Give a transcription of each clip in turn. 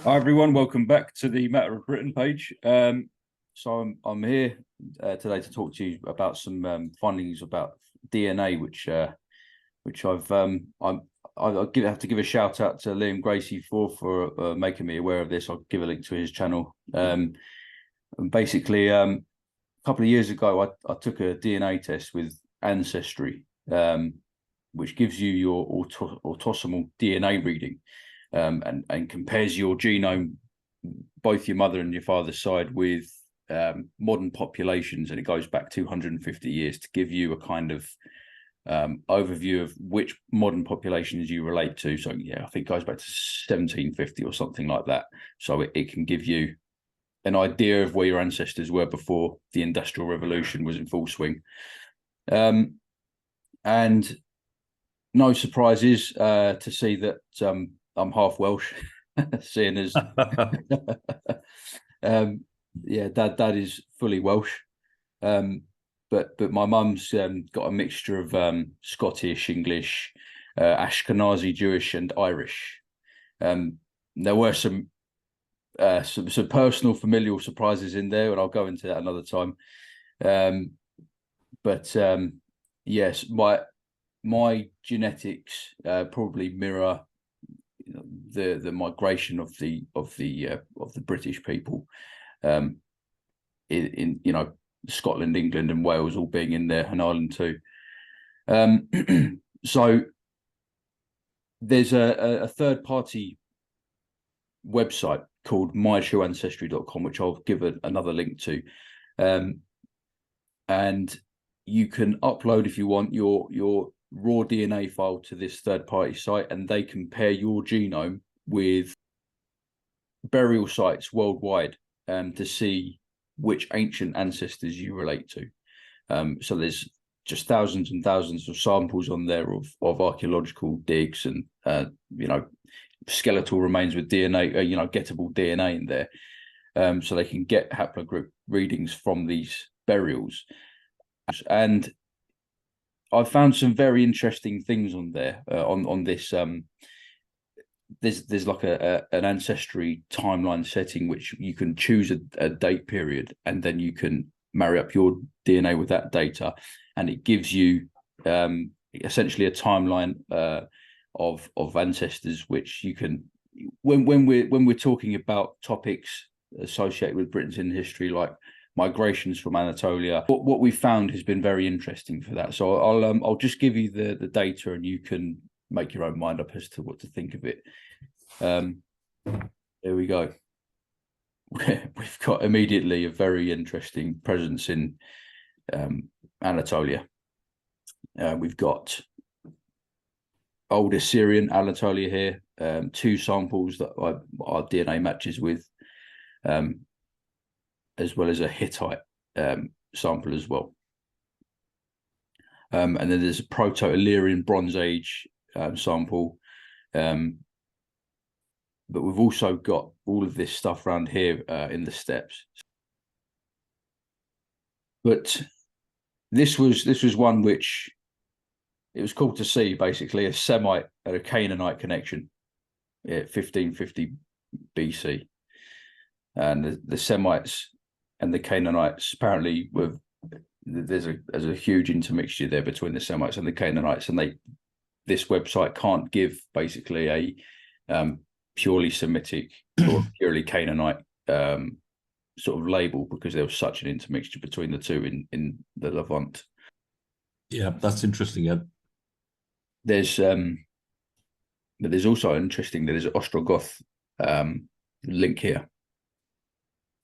Hi everyone, welcome back to the Matter of Britain page. So I'm here today to talk to you about some findings about DNA, which I've have to give a shout out to Liam Gracie for making me aware of this. I'll give a link to his channel. And basically, a couple of years ago, I took a DNA test with Ancestry, which gives you your autosomal DNA reading. And compares your genome, both your mother and your father's side, with modern populations, and it goes back 250 years to give you a kind of overview of which modern populations you relate to. So yeah, I think it goes back to 1750 or something like that. So it can give you an idea of where your ancestors were before the Industrial Revolution was in full swing. And no surprises to see that I'm half Welsh, seeing as yeah, dad is fully Welsh, but my mum's got a mixture of Scottish, English, Ashkenazi, Jewish, and Irish. There were some personal familial surprises in there, and I'll go into that another time. But yes, my genetics probably mirror the migration of the British people in Scotland, England, and Wales all being in there, and Ireland too. So there's a third party website called Mytrueancestry.com, which I'll give another link to, and you can upload, if you want, your raw DNA file to this third-party site, and they compare your genome with burial sites worldwide to see which ancient ancestors you relate to. So there's just thousands and thousands of samples on there of archaeological digs and skeletal remains with DNA, gettable DNA in there, so they can get haplogroup readings from these burials. And I found some very interesting things on there on this. There's like an ancestry timeline setting, which you can choose a date period, and then you can marry up your DNA with that data, and it gives you essentially a timeline of ancestors, which you can when we're talking about topics associated with Britain's in history, like migrations from Anatolia. What we've found has been very interesting for that. So I'll just give you the data, and you can make your own mind up as to what to think of it. There we go. We've got immediately a very interesting presence in Anatolia. We've got old Assyrian Anatolia here, two samples that our DNA matches with, as well as a Hittite sample as well. And then there's a Proto-Illyrian Bronze Age sample. But we've also got all of this stuff around here in the steppes. But this was one which it was cool to see, basically a Semite and a Canaanite connection at 1550 BC. And the Semites and the Canaanites apparently there's a huge intermixture there between the Semites and the Canaanites, and this website can't give basically a purely Semitic or purely Canaanite sort of label, because there was such an intermixture between the two in the Levant. Yeah, that's interesting. Yeah. But there's also interesting that there's an Ostrogoth link here.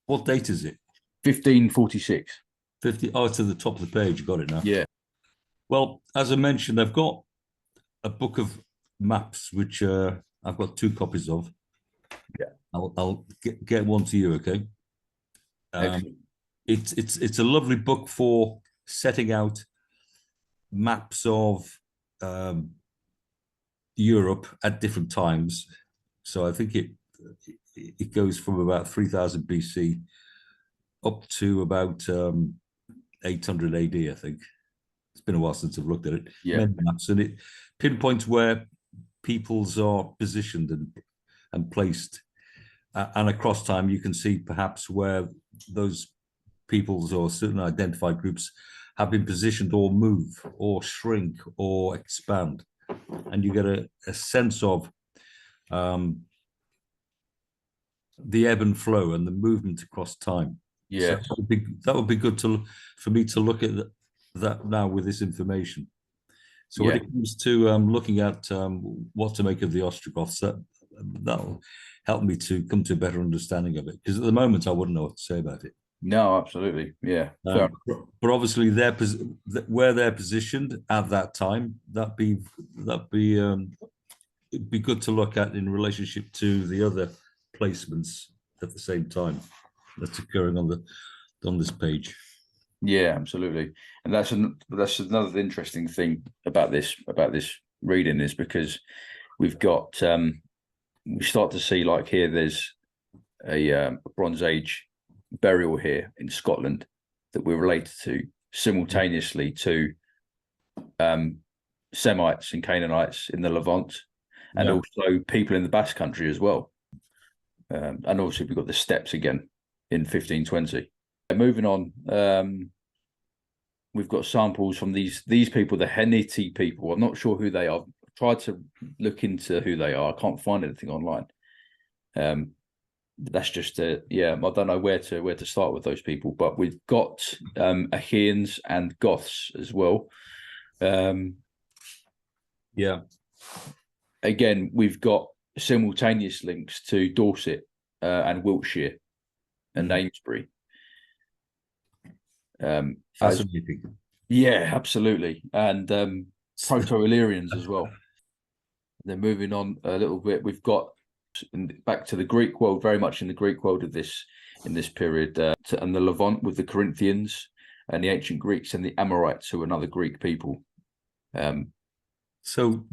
What date is it? 1546. 50. Oh, it's at the top of the page. You got it now. Yeah. Well, as I mentioned, I've got a book of maps, which I've got 2 copies of. Yeah. I'll get one to you, okay? It's a lovely book for setting out maps of Europe at different times. So I think it goes from about 3000 BC up to about 800 AD, I think. It's been a while since I've looked at it. Yeah. Maps, and it pinpoints where peoples are positioned and placed and across time, you can see perhaps where those peoples or certain identified groups have been positioned or move or shrink or expand. And you get a sense of the ebb and flow and the movement across time. Yeah. So that would be good for me to look at that now with this information. So when it comes to looking at what to make of the Ostrogoths, that'll help me to come to a better understanding of it. Because at the moment, I wouldn't know what to say about it. No, absolutely. Yeah. But obviously, where they're positioned at that time, it'd be good to look at in relationship to the other placements at the same time that's occurring on this page. Yeah, absolutely. And that's another interesting thing about this reading is because we've got we start to see, like, here there's a Bronze Age burial here in Scotland that we're related to simultaneously to Semites and Canaanites in the Levant, and also people in the Basque Country as well. And obviously we've got the steppes again in 1520. Moving on, we've got samples from these people, the Hittite people. I'm not sure who they are. I've tried to look into who they are. I can't find anything online. That's just I don't know where to start with those people. But we've got Achaeans and Goths as well. Again, we've got simultaneous links to Dorset and Wiltshire and Amesbury. Fascinating. Yeah, absolutely. And Proto-Illyrians as well. Then moving on a little bit, we've got back to the Greek world, very much in the Greek world in this period, and the Levant with the Corinthians and the ancient Greeks and the Amorites, who are another Greek people. So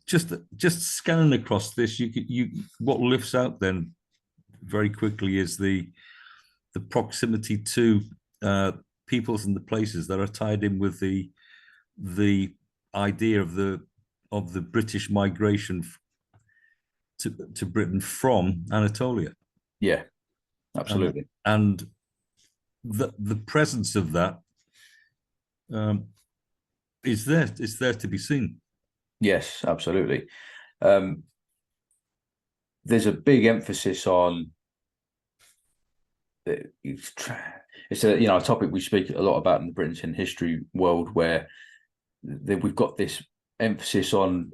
just scanning across this, what lifts out then very quickly is the proximity to peoples and the places that are tied in with the idea of the British migration to Britain from Anatolia. Yeah, absolutely. And the presence of that is there to be seen. Yes, absolutely. There's a big emphasis on it's a topic we speak a lot about in the British and history world, where we've got this emphasis on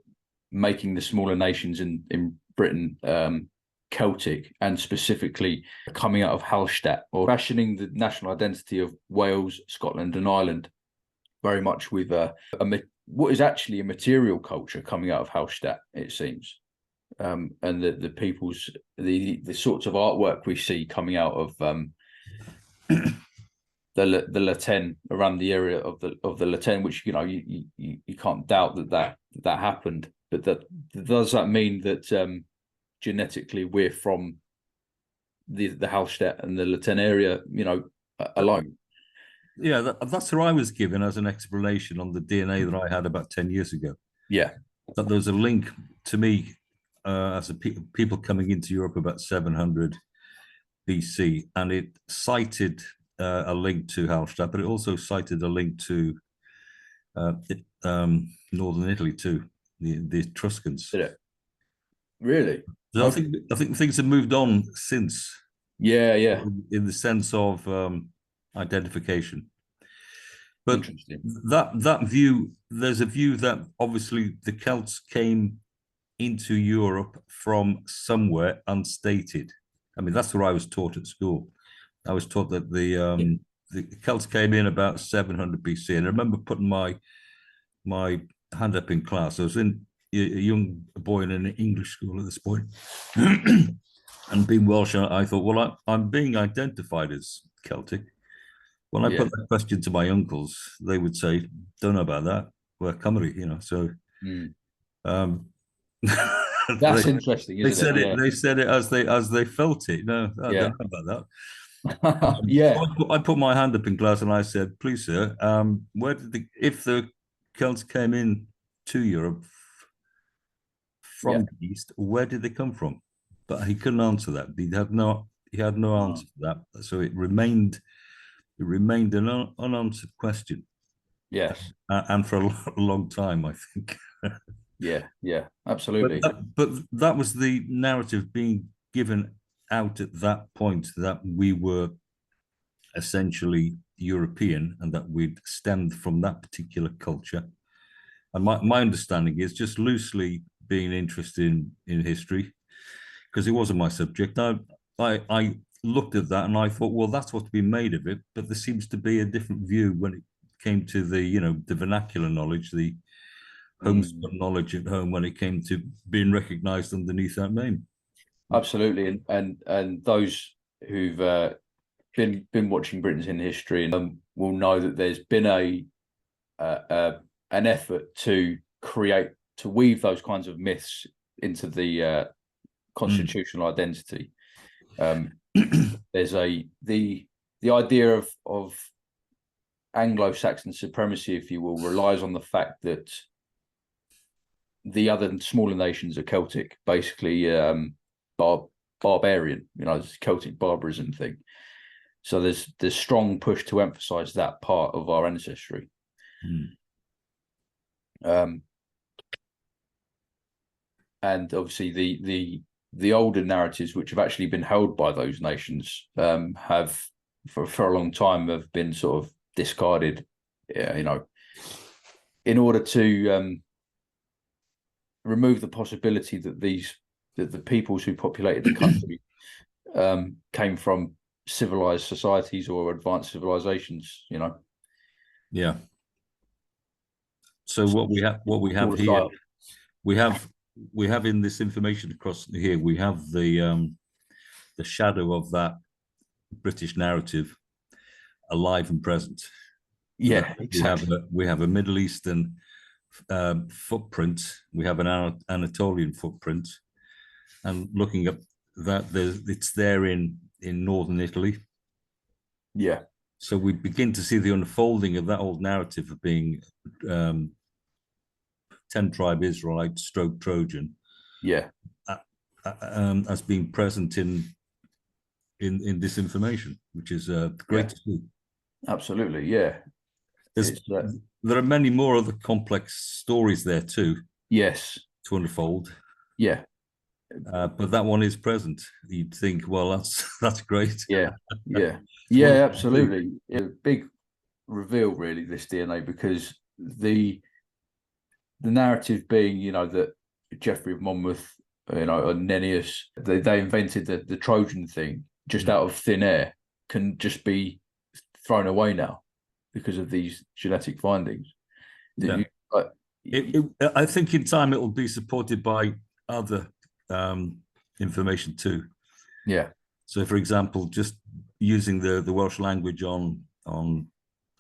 making the smaller nations in Britain Celtic, and specifically coming out of Hallstatt, or fashioning the national identity of Wales, Scotland and Ireland very much with what is actually a material culture coming out of Hallstatt, it seems. And the people's the sorts of artwork we see coming out of the Latin, around the area of the Latin, which you can't doubt that happened. But does that mean that genetically we're from the Hallstatt and the Latin area, alone? Yeah, that's what I was given as an explanation on the DNA that I had about 10 years ago. Yeah, that there was a link to me as people coming into Europe about 700 BC, and it cited a link to Hallstatt, but it also cited a link to northern Italy too, the Etruscans. Did it? Really? So I think things have moved on since. Yeah. In the sense of identification. But that view, there's a view that obviously the Celts came into Europe from somewhere unstated. I mean, that's what I was taught at school. I was taught that the Celts came in about 700 BC, and I remember putting my hand up in class. I was a young boy in an English school at this point, and being Welsh, I thought, well, I'm being identified as Celtic. When I put that question to my uncles, they would say, "Don't know about that. We're Cymru," So that's interesting. Isn't it? They said it as they felt it. No, I don't know about that. So I put my hand up in class and I said, "Please, sir, where did if the Celts came in to Europe from the east, where did they come from?" but he couldn't answer that. He had no answer to that. So it remained an unanswered question. Yes. And for a long time, I think. Yeah, absolutely. But that was the narrative being given out at that point, that we were essentially European and that we'd stemmed from that particular culture. And my understanding is, just loosely being interested in history, because it wasn't my subject, I looked at that and I thought, well, that's what's been made of it. But there seems to be a different view when it came to the vernacular knowledge, the homespun knowledge at home, when it came to being recognized underneath that name. Absolutely. And those who've been watching Britain's in history will know that there's been an effort to weave those kinds of myths into the constitutional identity. There's the idea of Anglo-Saxon supremacy, if you will, relies on the fact that the other smaller nations are Celtic, basically barbarian, this Celtic barbarism thing. So there's strong push to emphasize that part of our ancestry. And obviously the older narratives, which have actually been held by those nations, have for a long time have been sort of discarded, in order to remove the possibility that the peoples who populated the country came from civilized societies or advanced civilizations. Yeah. So what we have here, we have in this information across here, we have the shadow of that British narrative alive and present. Yeah, exactly. We have a Middle Eastern footprint. We have an Anatolian footprint, and looking at that, it's there in northern Italy. Yeah. So we begin to see the unfolding of that old narrative of being 10-tribe Israelite / Trojan. Yeah. As being present in this information, which is great to see. Absolutely, yeah. There are many more other complex stories there too. Yes. To unfold. Yeah. But that one is present. You'd think, well, that's great. Yeah. Absolutely. A big reveal, really, this DNA, because the narrative being, that Geoffrey of Monmouth, and Nennius, they invented the Trojan thing just out of thin air, can just be thrown away now because of these genetic findings. Yeah. I think in time it will be supported by other information too. Yeah. So, for example, just using the Welsh language on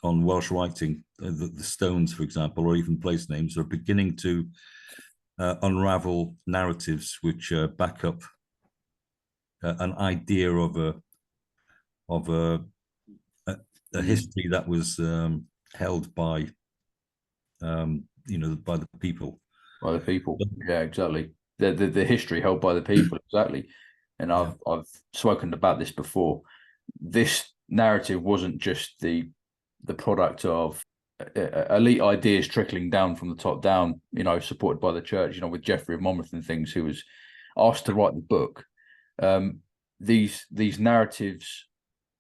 Welsh writing, the stones, for example, or even place names, are beginning to unravel narratives which back up an idea of a history that was held by by the people. By the people, yeah, exactly. The history held by the people, exactly. And I've spoken about this before. This narrative wasn't just the product of elite ideas trickling down from the top down, supported by the church, with Geoffrey of Monmouth and things, who was asked to write the book. These narratives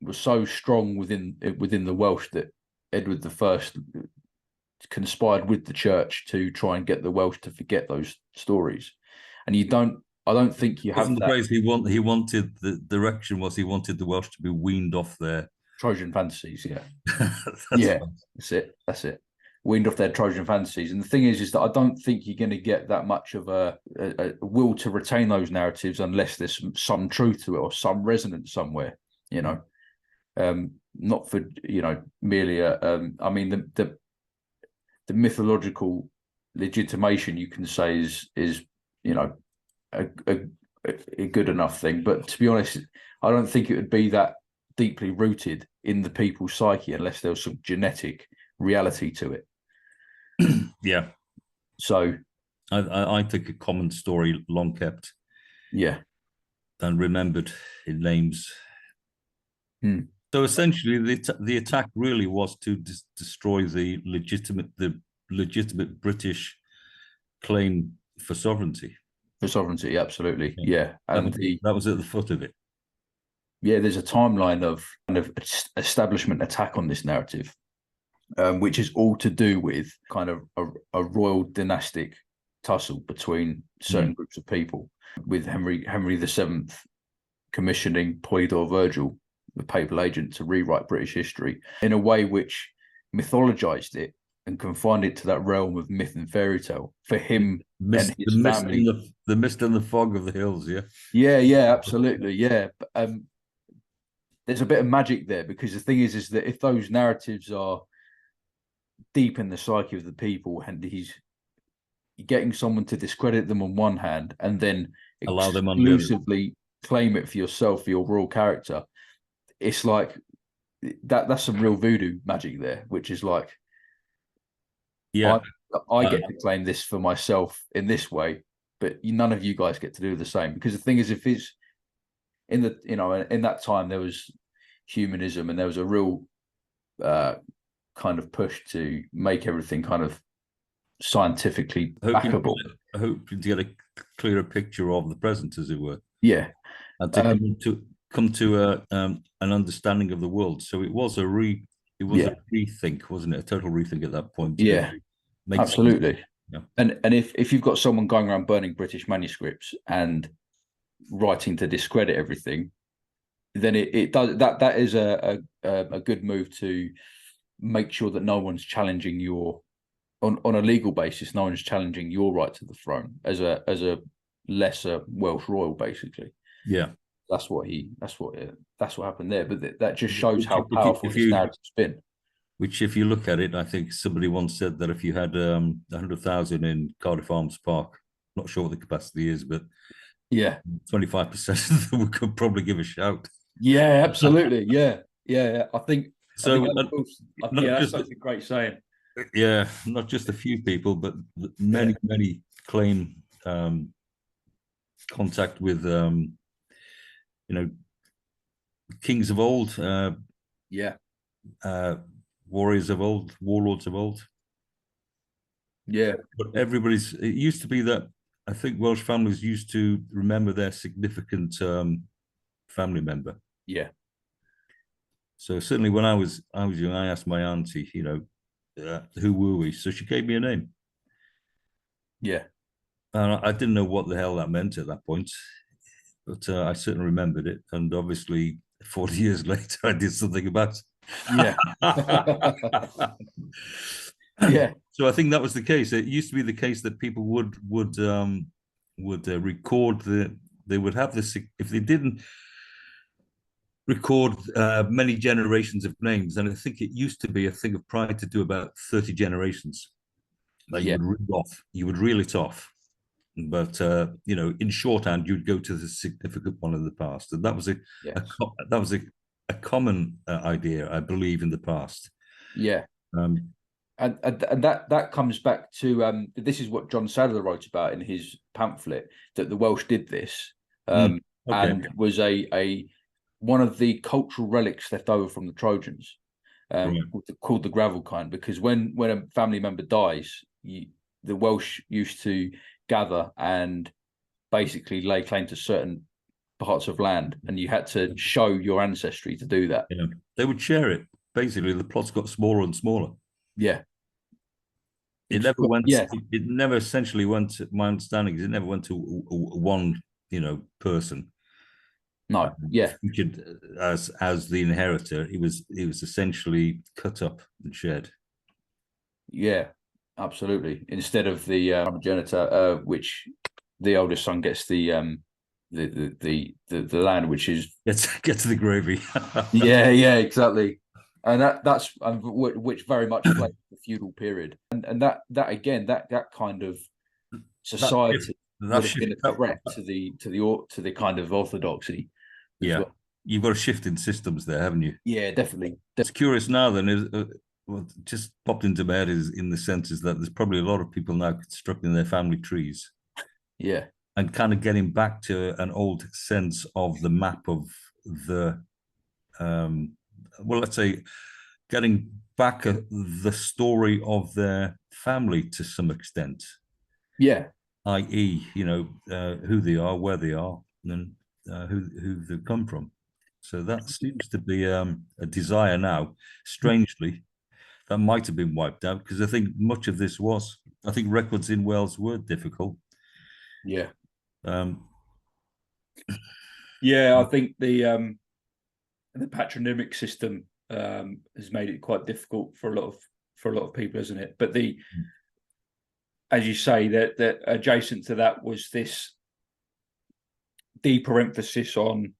were so strong within the Welsh that Edward I conspired with the church to try and get the Welsh to forget those stories. And I don't think you have that. The phrase he wanted, the direction was he wanted the Welsh to be weaned off their Trojan fantasies. Yeah. That's it. Weaned off their Trojan fantasies. And the thing is that I don't think you're going to get that much of a will to retain those narratives unless there's some truth to it or some resonance somewhere, not for, merely the mythological legitimation, you can say, is a good enough thing. But to be honest, I don't think it would be that deeply rooted in the people's psyche unless there was some genetic reality to it. Yeah. So I think a common story, long kept. Yeah. and remembered in names. So essentially, the attack really was to destroy the legitimate British claim for sovereignty. For sovereignty, absolutely, yeah. And that was at the foot of it. Yeah, there's a timeline of kind of establishment attack on this narrative, which is all to do with kind of a royal dynastic tussle between certain groups of people, with Henry VII commissioning Polydore Virgil, the papal agent, to rewrite British history in a way which mythologized it and confined it to that realm of myth and fairy tale for him and his family. The mist and the fog of the hills, yeah. Yeah, absolutely, yeah. There's a bit of magic there, because the thing is that if those narratives are deep in the psyche of the people, and he's getting someone to discredit them on one hand and then allow them exclusively claim it for yourself, for your royal character, it's like that's some real voodoo magic there, which is like, yeah, I get to claim this for myself in this way, but none of you guys get to do the same. Because the thing is, if it's in that time, there was humanism, and there was a real kind of push to make everything kind of scientifically backable. I hope to get a clearer picture of the present, as it were. Yeah, and to come to an understanding of the world. So it was a rethink, wasn't it? A total rethink at that point. Yeah, absolutely. Yeah. And if you've got someone going around burning British manuscripts and writing to discredit everything, then it does that is a good move to make sure that no one's challenging your on a legal basis. No one's challenging your right to the throne as a lesser Welsh royal, basically. Yeah, that's what happened there. But that just shows how powerful this narrative's been. Which, if you look at it, I think somebody once said that if you had 100,000 in Cardiff Arms Park, not sure what the capacity is, but yeah, 25% of them could probably give a shout. Yeah, absolutely. Yeah. I think so. That's a great saying. Yeah, not just a few people, but many claim contact with kings of old. Warriors of old, warlords of old. Yeah. But it used to be that I think Welsh families used to remember their significant family member. Yeah. So certainly when I was young, I asked my auntie, who were we? So she gave me a name. Yeah. And I didn't know what the hell that meant at that point, but I certainly remembered it. And obviously 40 years later, I did something about it. Yeah. Yeah. So I think that was the case. It used to be the case that people would record they would have this, if they didn't record many generations of names, and I think it used to be a thing of pride to do about 30 generations. Like you would reel it off. But in shorthand, you'd go to the significant one in the past, and that was a common idea, I believe, in the past. Yeah. And that comes back to this is what John Sadler wrote about in his pamphlet, that the Welsh did this, and was a one of the cultural relics left over from the Trojans, called the gravel kind, because when a family member dies, the Welsh used to gather and basically lay claim to certain parts of land, and you had to show your ancestry to do that. Yeah. They would share it. Basically, the plots got smaller and smaller. Yeah. It never went. Yeah. It never essentially went. My understanding is it never went to one, person. No. Yeah. As the inheritor, he was essentially cut up and shared. Yeah, absolutely. Instead of the primogenitor, which the oldest son gets the land, which is get to the gravy. yeah, exactly. And that's which very much reflects the feudal period, and that again that kind of society would have been a threat to the kind of orthodoxy. Yeah, well. You've got a shift in systems there, haven't you? Yeah, definitely. It's curious now. Then, what just popped into my head is in the sense is that there's probably a lot of people now constructing their family trees. Yeah. and kind of getting back to an old sense of the map of the, well, let's say, getting back the story of their family to some extent. Yeah. I.e., who they are, where they are, and who they've come from. So that seems to be a desire now. Strangely, that might have been wiped out, because I think much of this was. I think records in Wales were difficult. Yeah. Um, Yeah, I think the patronymic system has made it quite difficult for a lot of people, isn't it? But as you say, that adjacent to that was this deeper emphasis on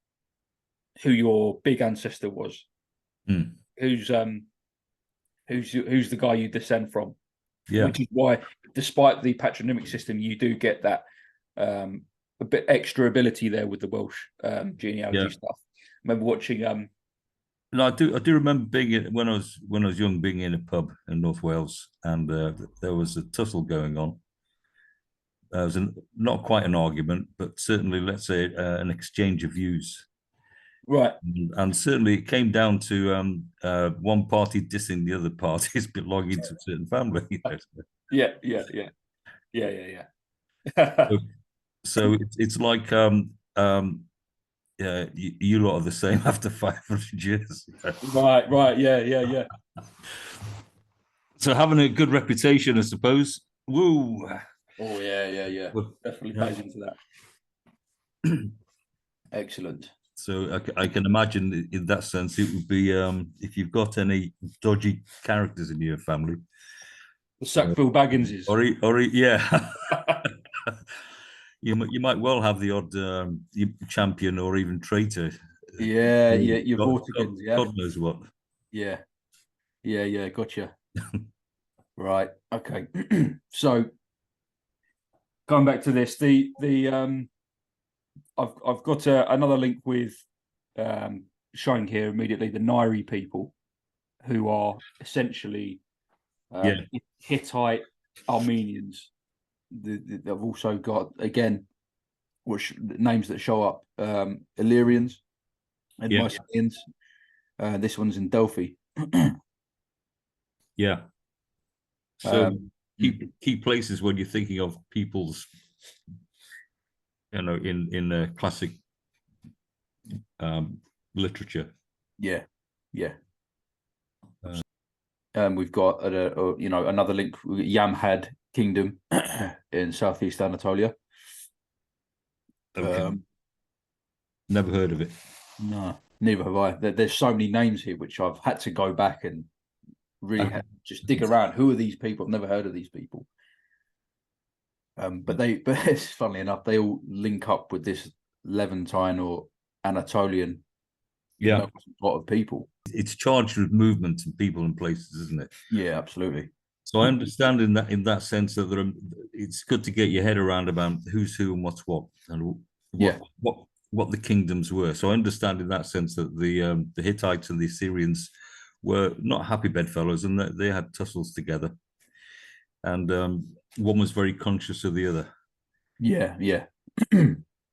who your big ancestor was, who's the guy you descend from. Yeah. Which is why, despite the patronymic system, you do get that a bit extra ability there with the Welsh genealogy stuff. I remember watching. No, I do remember being when I was young, being in a pub in North Wales, and there was a tussle going on. It was not quite an argument, but certainly, let's say, an exchange of views. Right. And certainly it came down to one party dissing the other parties belonging to a certain family. Yeah. So it's like yeah, you lot are the same after 500 years. Right. Yeah. So having a good reputation, I suppose. Woo. Oh yeah. Well, definitely plays into that. Excellent. So I can imagine in that sense it would be if you've got any dodgy characters in your family. The Sackville Bagginses. Or yeah. You might well have the odd champion or even traitor. Yeah, your Vortigans, yeah. God knows what. Yeah. Gotcha. Right. Okay. So going back to this, I've got another link with showing here immediately the Nairi people, who are essentially Hittite Armenians. They've also got, again, names that show up: Illyrians and Mycenaeans. This one's in Delphi. Yeah. So key places when you're thinking of people's, in classic literature. Yeah. We've got another link. Yamhad Kingdom in southeast Anatolia. Okay. Never heard of it. No, neither have I. There's so many names here which I've had to go back and really just dig around. Who are these people? I've never heard of these people. But funnily enough, they all link up with this Levantine or Anatolian lot of people. It's charged with movement and people and places, isn't it? Yeah, absolutely. So I understand in that sense that it's good to get your head around about who's who and what's what, and what the kingdoms were. So I understand in that sense that the Hittites and the Assyrians were not happy bedfellows, and that they had tussles together, and one was very conscious of the other. Yeah. Yeah.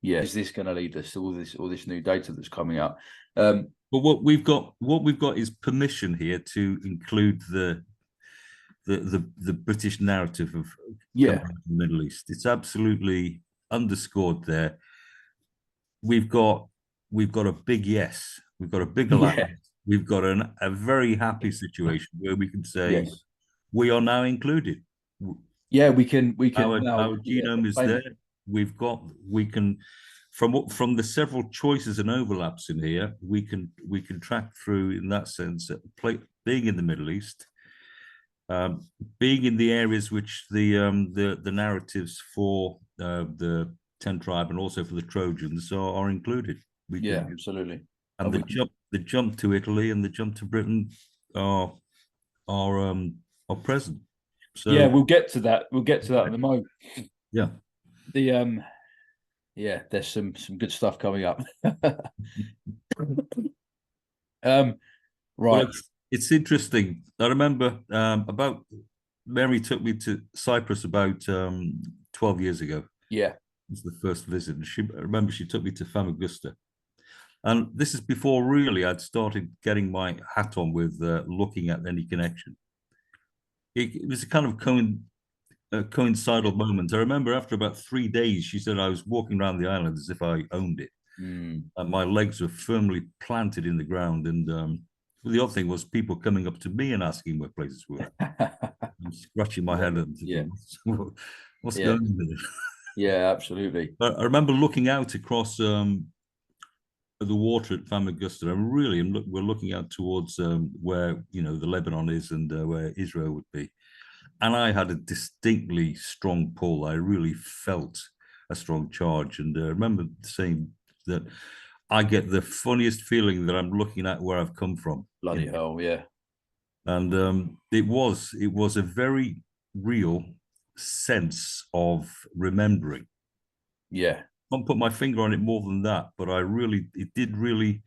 Is this going to lead us to all this new data that's coming out? But what we've got is permission here to include the British narrative of the Middle East. It's absolutely underscored there. We've got a big yes. We've got a big allowance. We've got a very happy situation where we can say we are now included. Yeah, we can. Our genome is there. We can from the several choices and overlaps in here. We can track through in that sense. Being in the Middle East, being in the areas which the narratives for the 10 tribe and also for the Trojans are included. Absolutely. And the jump to Italy and the jump to Britain are present. So we'll get to that. We'll get to that in a moment. Yeah. There's some good stuff coming up. Right. Well, it's interesting. I remember about Mary took me to Cyprus about 12 years ago. Yeah. was the first visit. And I remember she took me to Famagusta. And this is before really I'd started getting my hat on with looking at any connection. It was a kind of coincidental moment. I remember after about 3 days, she said I was walking around the island as if I owned it. Mm. And my legs were firmly planted in the ground. And the other thing was people coming up to me and asking where places were. I'm scratching my head and thinking, what's going on there? Yeah, absolutely. I remember looking out across the water at Famagusta, and really, we're looking out towards where the Lebanon is and where Israel would be. And I had a distinctly strong pull. I really felt a strong charge, and I remember saying that I get the funniest feeling that I'm looking at where I've come from. Bloody hell, yeah. And it was a very real sense of remembering. I Yeah. can't put my finger on it more than that, but it did really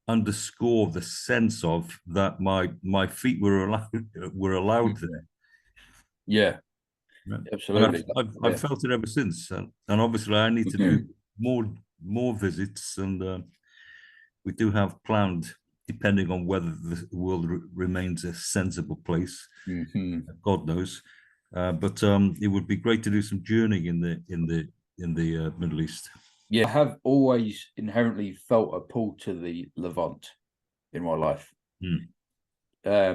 underscore the sense of that my feet were allowed there. Yeah, absolutely. And I've felt it ever since, and obviously I need to do more visits, and we do have planned, depending on whether the world remains a sensible place. Mm-hmm. God knows, but it would be great to do some journeying in the Middle East. Yeah, I have always inherently felt a pull to the Levant in my life. I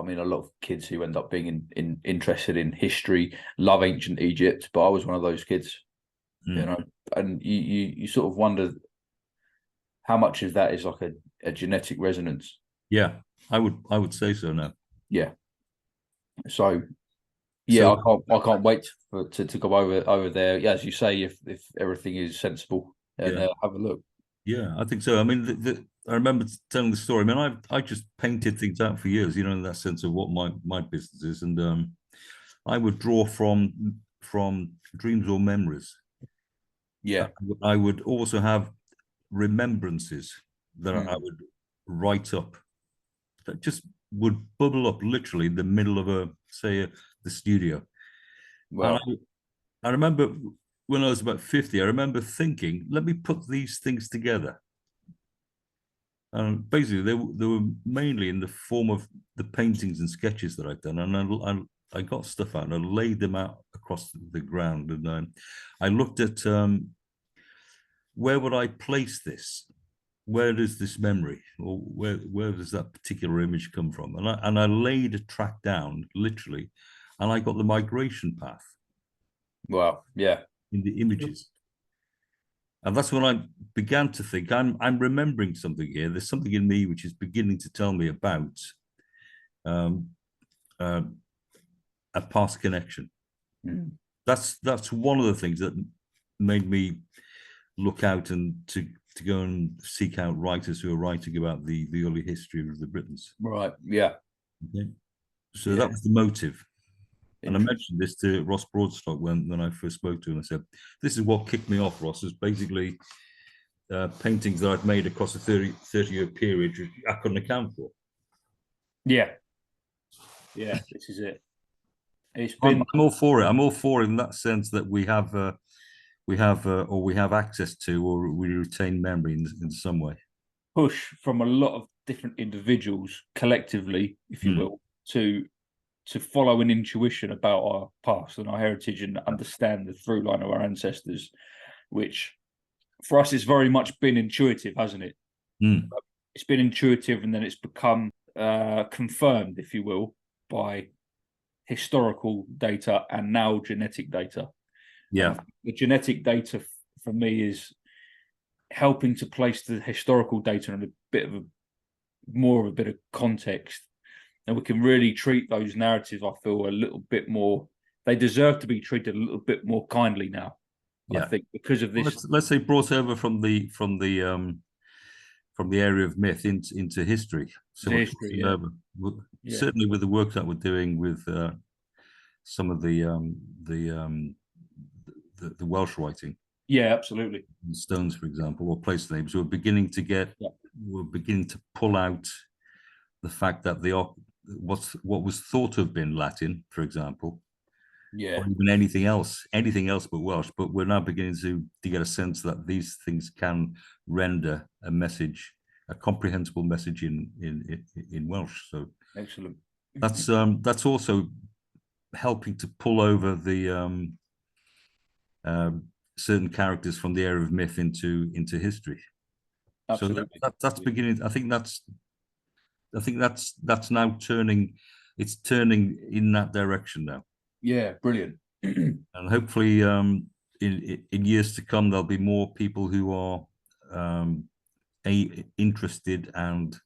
mean, a lot of kids who end up being interested in history love ancient Egypt, but I was one of those kids, and you sort of wonder how much of that is like a genetic resonance. Yeah, I would say so now. Yeah. So yeah, I can't wait to go over there. Yeah, as you say, if everything is sensible, and have a look. Yeah, I think so. I mean, I remember telling the story. I mean, I just painted things out for years, in that sense of what my business is, and I would draw from dreams or memories. Yeah, I would also have remembrances that I would write up that just would bubble up literally in the middle of the studio. Well, I remember when I was about 50, I remember thinking, let me put these things together. And basically, they were mainly in the form of the paintings and sketches that I'd done. And I got stuff out and I laid them out across the ground. And I looked at where would I place this? Where does this memory, or where does that particular image come from? And I laid a track down, literally, and I got the migration path. Wow, yeah. In the images. And that's when I began to think, I'm remembering something here. There's something in me which is beginning to tell me about a past connection. That's one of the things that made me look out and to go and seek out writers who are writing about the early history of the Britons. Right, yeah. Okay. So that was the motive. And I mentioned this to Ross Broadstock when I first spoke to him. I said, this is what kicked me off, Ross, is basically paintings that I've made across a 30-year period I couldn't account for. Yeah. Yeah, this is it. I'm all for it. I'm all for it in that sense that we have access to, or we retain memory in some way. Push from a lot of different individuals collectively, if you will, to follow an intuition about our past and our heritage and understand the through line of our ancestors, which for us it's very much been intuitive, hasn't it? It's been intuitive, and then it's become confirmed, if you will, by historical data and now genetic data. Yeah. The genetic data for me is helping to place the historical data in a bit of a context. And we can really treat those narratives, I feel, a little bit more. They deserve to be treated a little bit more kindly now. Yeah. I think because of this. Well, let's say brought over from the area of myth into history. So history, certainly with the work that we're doing with some of the Welsh writing. Yeah, absolutely. Stones, for example, or place names. We're beginning to pull out the fact that what was thought to have been Latin, for example, Yeah, or even anything else but Welsh. But we're now beginning to get a sense that these things can render a message, a comprehensible message in Welsh. So excellent. that's also helping to pull over the certain characters from the era of myth into history. So Absolutely. that's beginning. I think that's now turning. It's turning in that direction now. Yeah, brilliant. And hopefully in years to come there'll be more people who are interested and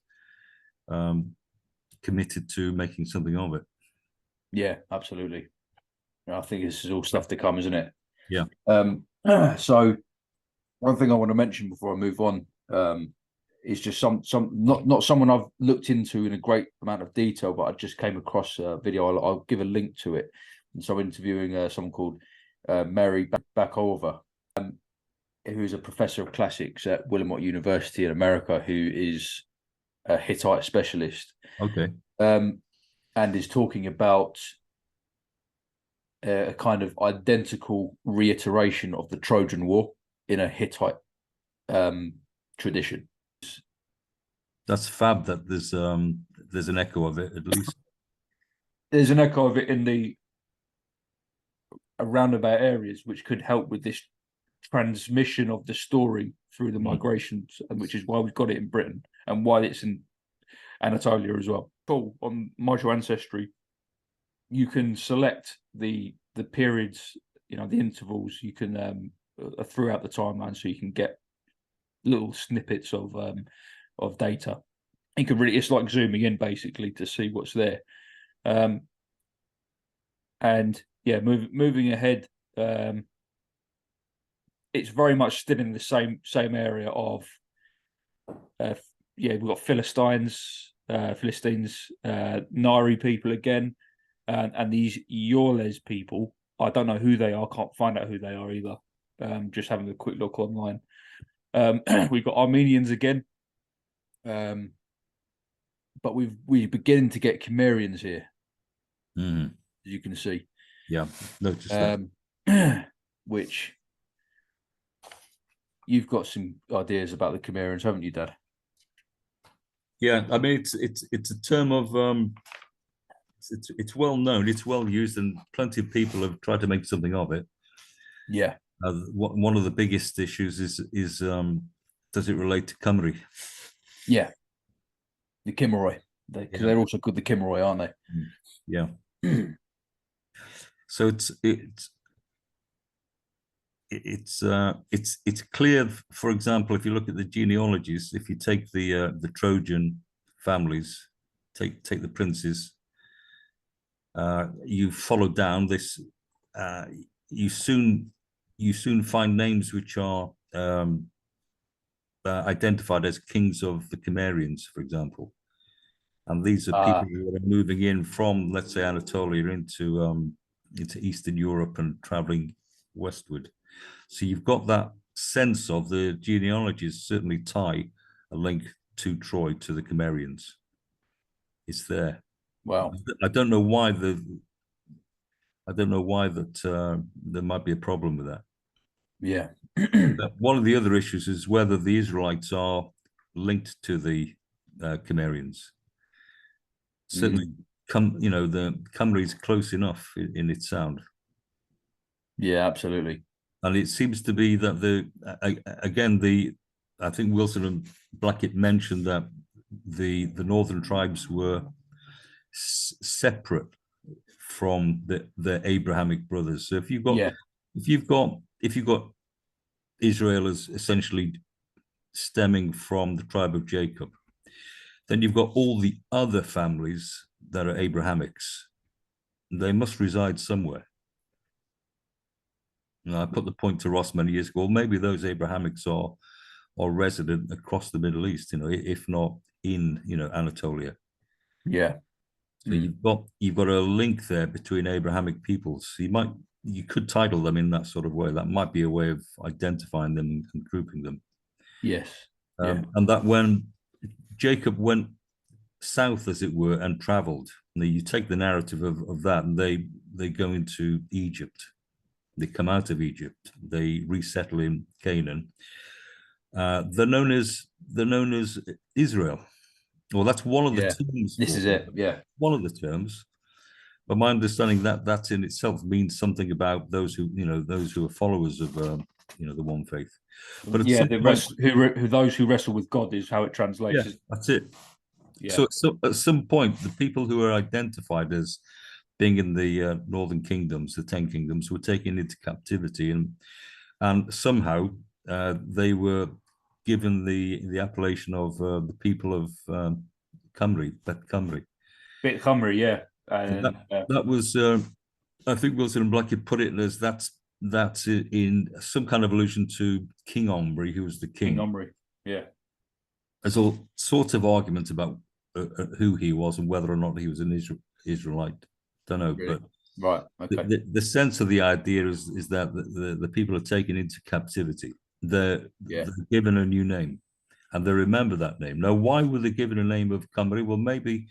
committed to making something of it. Yeah, absolutely. I think this is all stuff to come, isn't it? Yeah. So one thing I want to mention before I move on is just some not someone I've looked into in a great amount of detail, but I just came across a video. I'll give a link to it. And so I'm interviewing someone called Mary Backhover, who's a professor of classics at Wilmot University in America, who is a Hittite specialist. Okay. And is talking about a kind of identical reiteration of the Trojan War in a Hittite tradition. That's fab that there's an echo of it, at least. There's an echo of it in the roundabout areas, which could help with this transmission of the story through the migrations, and which is why we've got it in Britain and why it's in Anatolia as well. Cool. On Mytrueancestry, you can select the periods, the intervals. You can throughout the timeline, so you can get little snippets of data. You can really, it's like zooming in basically to see what's there. And yeah, moving ahead, it's very much still in the same area of we've got Philistines, Nari people again, and these Yorles people. I don't know who they are. Can't find out who they are either. Just having a quick look online. We've got Armenians again, but we're beginning to get Cimmerians here, as you can see. Yeah, notice that. Which you've got some ideas about the Cimmerians, haven't you, Dad? Yeah, I mean it's a term of it's well known, it's well used, and plenty of people have tried to make something of it. Yeah. One of the biggest issues is does it relate to Cymru? Yeah, the Cymru, because they're also called the Cymru, aren't they? Yeah. So it's clear. For example, if you look at the genealogies, if you take the Trojan families, take the princes, you follow down this, you soon find names which are identified as kings of the Cimmerians, for example, and these are people who are moving in from, let's say, Anatolia into Eastern Europe and traveling westward. So you've got that sense of the genealogies certainly tie a link to Troy, to the Cimmerians. It's there. Wow. I don't know why that there might be a problem with that. Yeah. One of the other issues is whether the Israelites are linked to the Cimmerians. Certainly, the Cymru is close enough in its sound. Yeah, absolutely. And it seems to be that I think Wilson and Blackett mentioned that the northern tribes were separate from the Abrahamic brothers. So if you've got Israel as essentially stemming from the tribe of Jacob, then you've got all the other families that are Abrahamics. They must reside somewhere. I put the point to Ross many years ago. Well, maybe those Abrahamics are resident across the Middle East, if not in Anatolia. Yeah. So you've got a link there between Abrahamic peoples. You could title them in that sort of way. That might be a way of identifying them and grouping them. Yes. And that when Jacob went south, as it were, and traveled, You take the narrative of that, and they go into Egypt. They come out of Egypt. They resettle in Canaan. They're known as Israel. Well, that's one of the terms. This is it. Yeah, one of the terms. But my understanding that in itself means something about those who are followers of the one faith. But those who wrestle with God is how it translates. Yeah, that's it. Yeah. So at some point, the people who are identified as being in the northern kingdoms, the 10 kingdoms, were taken into captivity, and somehow they were given the appellation of the people of Cymru, Cymru. Bit Cymru, yeah. And that was, I think Wilson and Blackett put it as that's in some kind of allusion to King Omri, who was the king. King Omri, yeah. There's all sorts of arguments about who he was and whether or not he was an Israelite. Don't know, really? But right. Okay. The sense of the idea is that the people are taken into captivity. They're given a new name, and they remember that name. Now, why were they given a name of Cymru? Well, maybe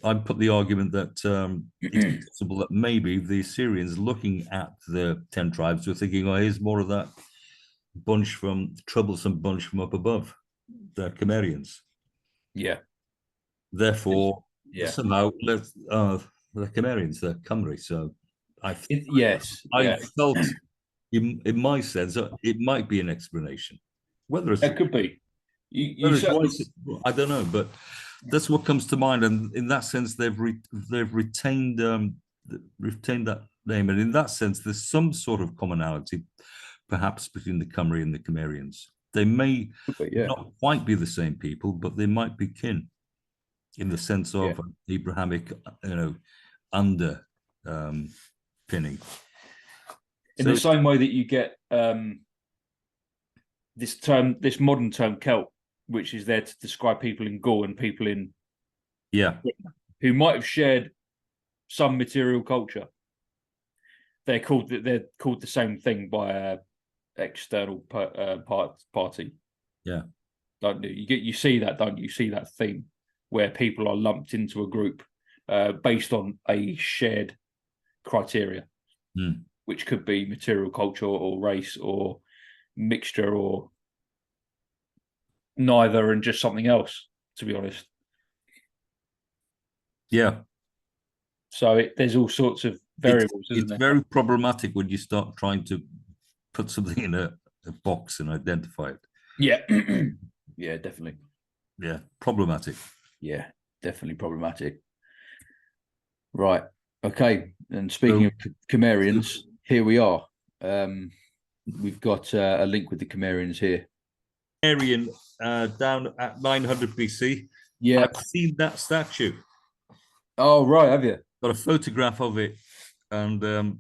I put the argument that it's possible that maybe the Assyrians, looking at the 10 tribes, were thinking, "Oh, here's more of that troublesome bunch from up above, the Cimmerians." Yeah. Therefore, somehow the Cimmerians, the Cymru. So I felt, in my sense, it might be an explanation. Whether it could be, I don't know, but that's what comes to mind. And in that sense, they've retained that name, and in that sense, there's some sort of commonality, perhaps between the Cymru and the Cimmerians. They may not quite be the same people, but they might be kin, in the sense of Abrahamic, under pinning. In the same way that you get this modern term Celt, which is there to describe people in Gaul and people in Britain, who might have shared some material culture. They're called the same thing by a external party. Yeah, don't you? You see that, don't you? You see that theme where people are lumped into a group based on a shared criteria, which could be material culture or race or mixture or neither and just something else, to be honest. Yeah. So there's all sorts of variables, isn't there? It's very problematic when you start trying to put something in a box and identify it. Yeah. Yeah, definitely. Yeah, problematic. Yeah, definitely problematic. Right. Okay. And speaking of Cimmerians, here we are. We've got a link with the Cimmerians here. Cimmerian down at 900 BC. Yeah. I've seen that statue. Oh, right. Have you? Got a photograph of it. And I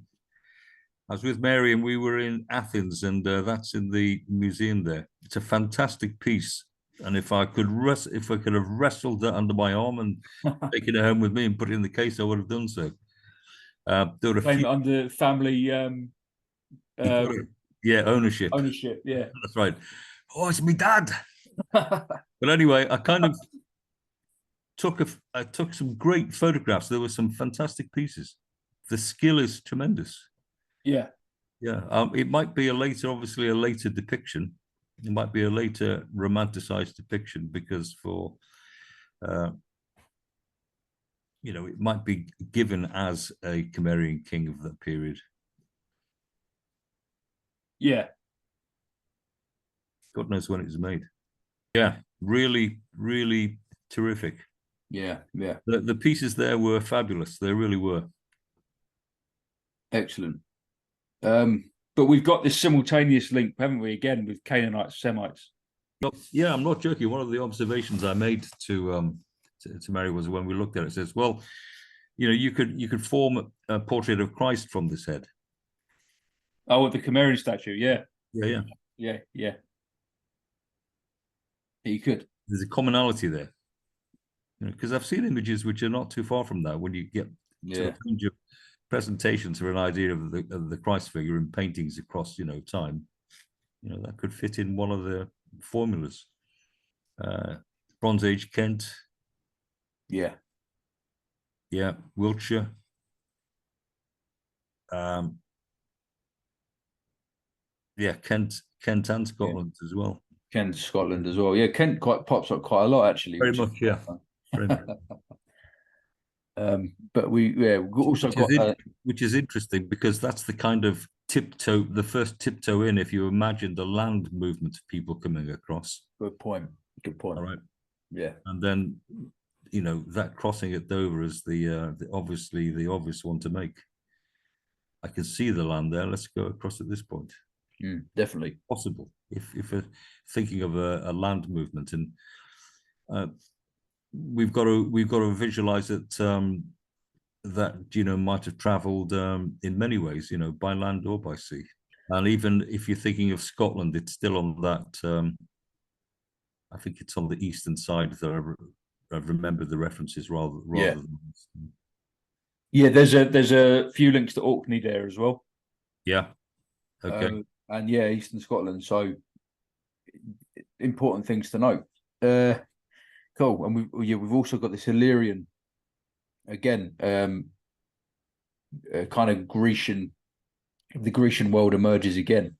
was with Mary and we were in Athens, and that's in the museum there. It's a fantastic piece. And if I could have wrestled that under my arm and taken it home with me and put it in the case, I would have done so. There were under family ownership. Ownership, yeah. That's right. Oh, it's me dad. But anyway, I kind of took some great photographs. There were some fantastic pieces. The skill is tremendous. Yeah. Yeah. It might be obviously a later depiction. It might be a later romanticized depiction because it might be given as a Cimmerian king of that period. Yeah. God knows when it was made. Yeah, really, really terrific. Yeah, yeah. The pieces there were fabulous. They really were. Excellent. But we've got this simultaneous link, haven't we, again, with Canaanites, Semites? Yeah, I'm not joking. One of the observations I made to Mary was when we looked at it, says, well, you could form a portrait of Christ from this head. Oh, the Cimmerian statue, yeah. Yeah. You could. There's a commonality there. Because I've seen images which are not too far from that when you get to the range of presentations for an idea of the Christ figure in paintings across time. That could fit in one of the formulas. Bronze Age Kent. Yeah. Yeah, Wiltshire. Yeah, Kent and Scotland as well. Kent, Scotland as well. Yeah, Kent quite pops up quite a lot actually. Very much, yeah. Very much. But we also which is interesting because that's the kind of tiptoe, the first tiptoe in. If you imagine the land movement of people coming across. Good point. Good point. All right. Yeah. And then, that crossing at Dover is obviously the obvious one to make. I can see the land there. Let's go across at this point. Definitely possible if we're thinking of a land movement, and we've got to visualize it that might have traveled in many ways, by land or by sea. And even if you're thinking of Scotland, it's still on that. I think it's on the eastern side that I've remembered the references rather than. Yeah, there's a few links to Orkney there as well. Yeah. Okay. And yeah, Eastern Scotland. So important things to note. Cool. And we've also got this Illyrian, again, kind of Grecian. The Grecian world emerges again.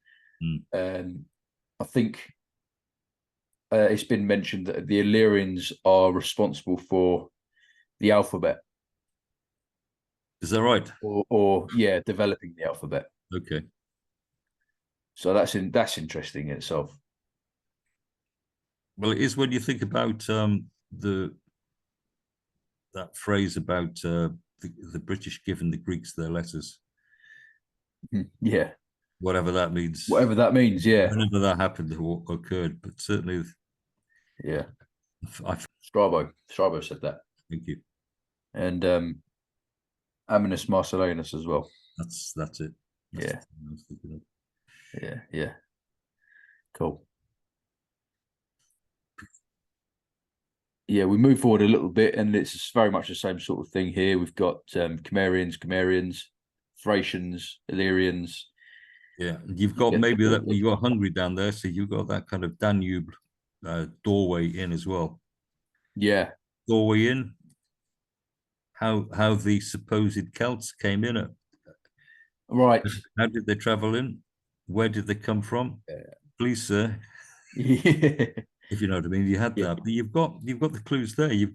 I think it's been mentioned that the Illyrians are responsible for the alphabet. Is that right? Or developing the alphabet. Okay. So that's interesting in itself. Well, it is when you think about that phrase about the British giving the Greeks their letters. Yeah. Whatever that means. Whatever that means, yeah. Whenever that happened or occurred, but certainly. Yeah. Strabo said that. Thank you. And Amidst Marcellinus as well. That's it. That's Yeah. Cool. Yeah, we move forward a little bit, and it's very much the same sort of thing here. We've got Cimmerians, Thracians, Illyrians. Yeah, you've got maybe that you got Hungary down there, so you've got that kind of Danube doorway in as well. Yeah, doorway in. How the supposed Celts came in. Right. How did they travel in? Where did they come from? Please, sir. Yeah. If you know what I mean, you had that. But you've got the clues there. You've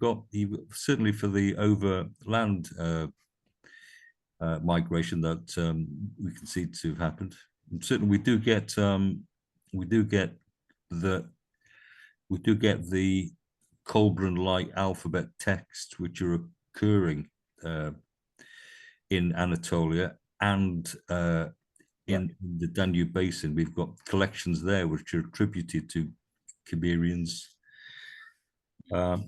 certainly for the overland migration that we can see to have happened. And certainly, we do get the Colburn-like alphabet text, which are occurring in Anatolia and in the Danube basin. We've got collections there which are attributed to Cimmerians that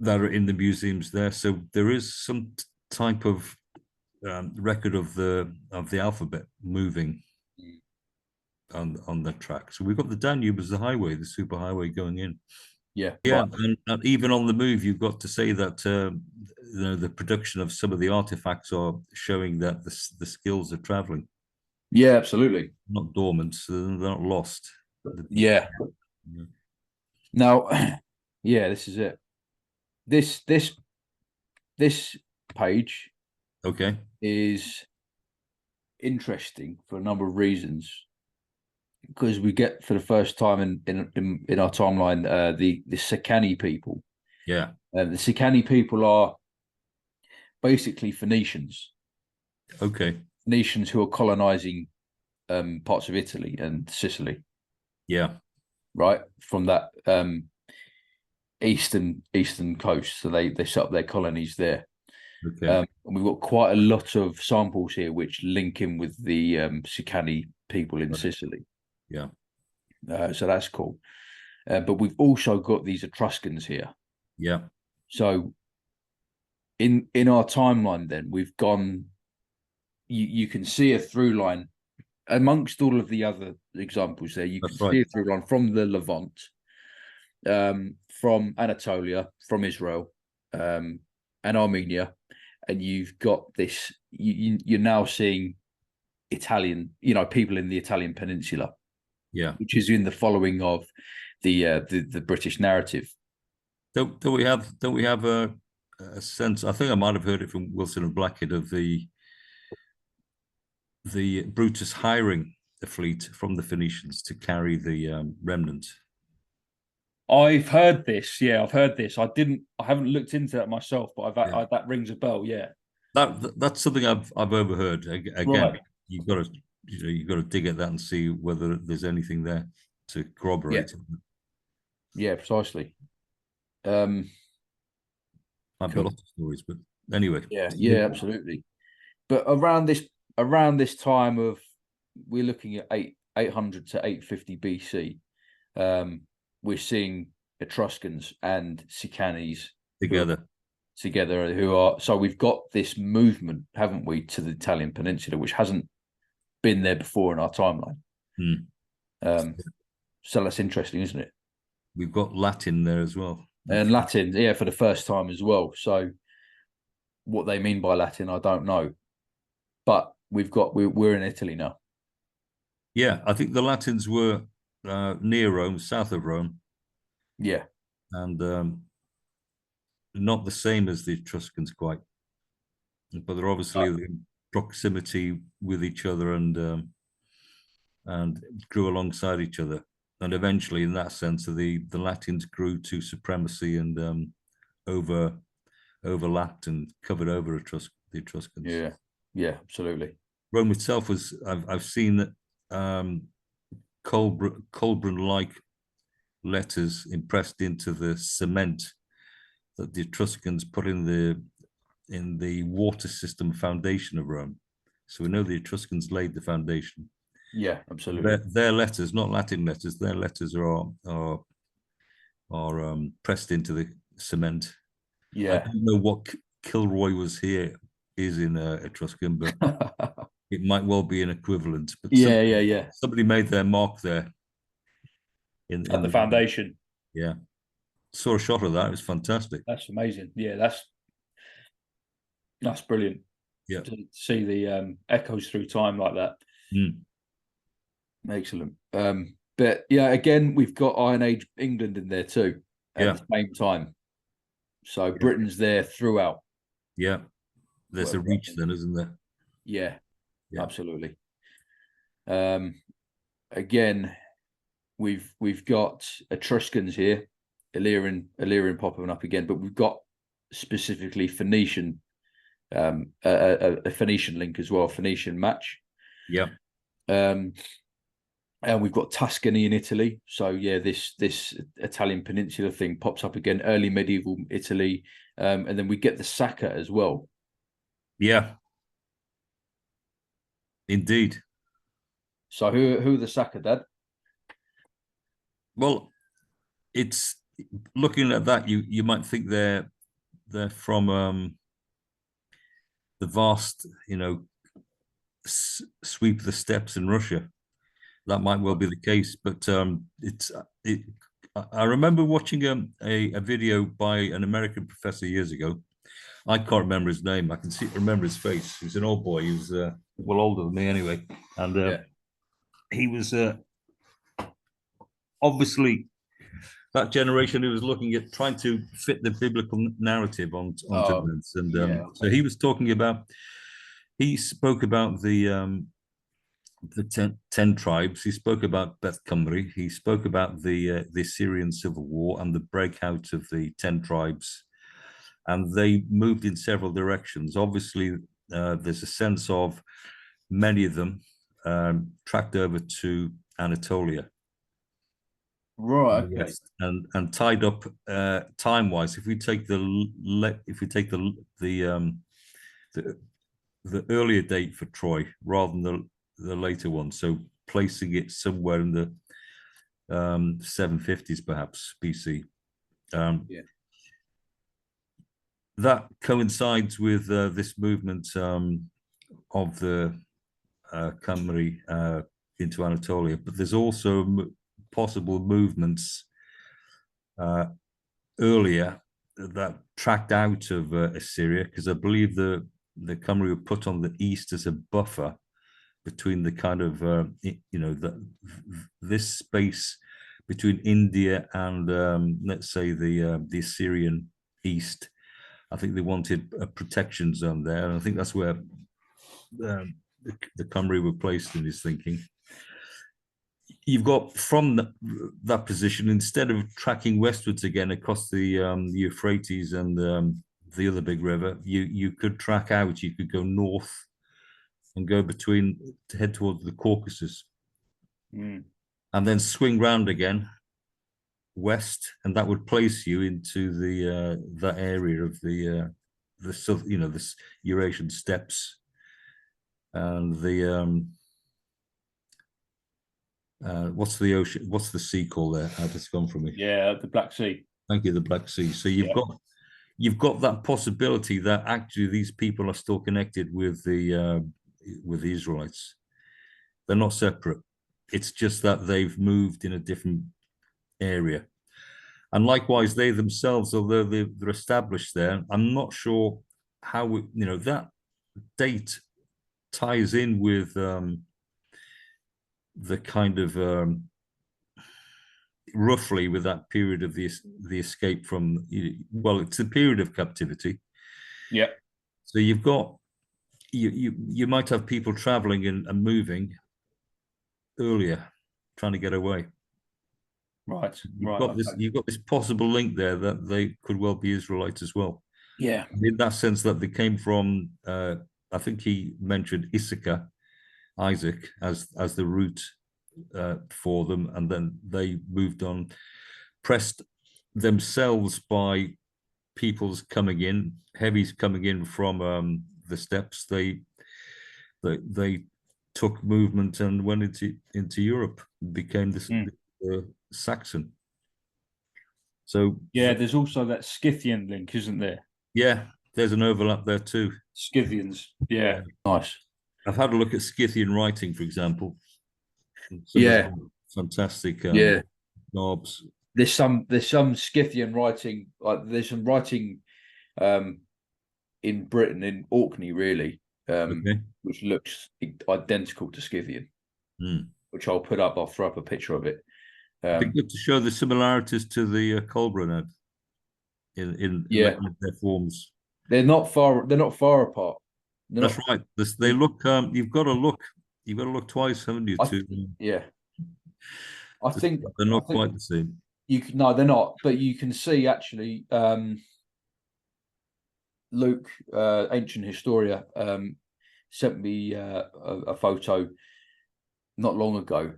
are in the museums there. So there is some type of record of the alphabet moving on the track. So we've got the Danube as the highway, the superhighway going in. Yeah. And even on the move, you've got to say that the production of some of the artifacts are showing that the skills are traveling. Yeah, absolutely. Not dormant, so they're not lost. Yeah. Now, yeah, this is it. This page, is interesting for a number of reasons. Because we get for the first time in our timeline the Sicani people. Yeah. The Sicani people are basically Phoenicians. Okay. Phoenicians who are colonizing parts of Italy and Sicily. Yeah. Right, from that eastern coast. So they set up their colonies there. Okay. And we've got quite a lot of samples here which link in with the Sicani people in Sicily. Yeah. So that's cool. But we've also got these Etruscans here. Yeah. So in our timeline, then we've gone. You can see a through line amongst all of the other examples there. You can see a through line from the Levant, from Anatolia, from Israel, and Armenia, and you've got this. You're now seeing Italian, people in the Italian peninsula. Yeah, which is in the following of the British narrative. Don't we have a sense. I think I might have heard it from Wilson and Blackhead of the Brutus hiring a fleet from the Phoenicians to carry the remnant. I've heard this. Yeah, I've heard this. I haven't looked into that myself, but Yeah. that rings a bell. Yeah. That's something I've overheard. Again, Right. you've got to you've got to dig at that and see whether there's anything there to corroborate it. Yeah, precisely. Might be a lot of stories, but anyway. Yeah, absolutely. But around this time of, we're looking at 800 to 850 BC, we're seeing Etruscans and Sicanes together, who are, so we've got this movement, haven't we, to the Italian peninsula, which hasn't been there before in our timeline. So that's interesting, isn't it? We've got Latin there as well. And Latin, yeah, for the first time as well. So what they mean by Latin, I don't know. But we're in Italy now. Yeah, I think the Latins were near Rome, south of Rome. Yeah. And not the same as the Etruscans quite. But they're obviously in proximity with each other and grew alongside each other. And eventually, in that sense, the Latins grew to supremacy and overlapped and covered over the Etruscans. Yeah, absolutely. Rome itself was, I've seen that Colburn-like letters impressed into the cement that the Etruscans put in the water system foundation of Rome. So we know the Etruscans laid the foundation. Yeah, absolutely. Their letters, not Latin letters, their letters are pressed into the cement. Yeah. I don't know what Kilroy is in Etruscan, but it might well be an equivalent. But yeah. Somebody made their mark there in the foundation. Yeah. Saw a shot of that. It was fantastic. That's amazing. Yeah, that's brilliant. Yeah. To see the echoes through time like that. Excellent. But yeah, again, we've got Iron Age England in there too at the same time. So Britain's there throughout. Yeah. There's a reach then, isn't there? Yeah. Absolutely. Again, we've got Etruscans here, Illyrian popping up again, but we've got specifically Phoenician, a Phoenician link as well, Phoenician match. Yeah. And we've got Tuscany in Italy. So yeah, this Italian peninsula thing pops up again, early medieval Italy, and then we get the Saka as well. Yeah. Indeed. So who are the Saka, Dad? Well, it's looking at that, you might think they're from the vast, sweep of the steppes in Russia. That might well be the case, but I remember watching a video by an American professor years ago. I can't remember his name. I can remember his face. He's an old boy. He was well older than me anyway, and he was obviously that generation who was looking at trying to fit the biblical narrative onto this. And so he was talking about. He spoke about the 10 tribes. He spoke about Beth Cymru. He spoke about the Assyrian Civil War and the breakout of the 10 tribes. And they moved in several directions. Obviously, there's a sense of many of them tracked over to Anatolia. Right. Okay. And tied up time-wise. If we take the earlier date for Troy rather than the later one, so placing it somewhere in the 750s perhaps BC. That coincides with this movement of the Cymru into Anatolia, but there's also possible movements earlier that tracked out of Assyria, because I believe the Cymru were put on the east as a buffer between the kind of this space between India and let's say the Assyrian east I think they wanted a protection zone there, and I think that's where the Cymru were placed in his thinking. You've got from that position, instead of tracking westwards again across the Euphrates and the other big river, you could track out. You could go north and go to head towards the Caucasus, and then swing round again west, and that would place you into that area of the south, the Eurasian steppes and the what's the ocean? What's the sea called there? It's gone from me. Yeah, the Black Sea. Thank you, the Black Sea. So you've got that possibility that actually these people are still connected with the Israelites. They're not separate. It's just that they've moved in a different area. And likewise, they themselves, although they're established there, I'm not sure how that date ties in with the kind of roughly with that period of the escape from, well, it's a period of captivity. Yeah. So you've got you might have people traveling and moving earlier, trying to get away. Right. You've got this possible link there that they could well be Israelites as well. Yeah. In that sense that they came from, I think he mentioned Isaac as the route for them, and then they moved on, pressed themselves by peoples coming in, heavies coming in from the steppes. They took movement and went into Europe, became the Saxon. So yeah, there's also that Scythian link, isn't there? Yeah, there's an overlap there too. Scythians, yeah, nice. I've had a look at Scythian writing, for example. Yeah, fantastic. Knobs. There's some Scythian writing, like there's some writing in Britain, in Orkney, really, which looks identical to Scythian, which I'll put up. I'll throw up a picture of it. It'd be good to show the similarities to the Culbra in their forms. They're not far apart. That's right. They look. You've got to look twice, haven't you? I think they're not quite the same. No, they're not. But you can see actually, Luke, ancient historia, sent me a photo not long ago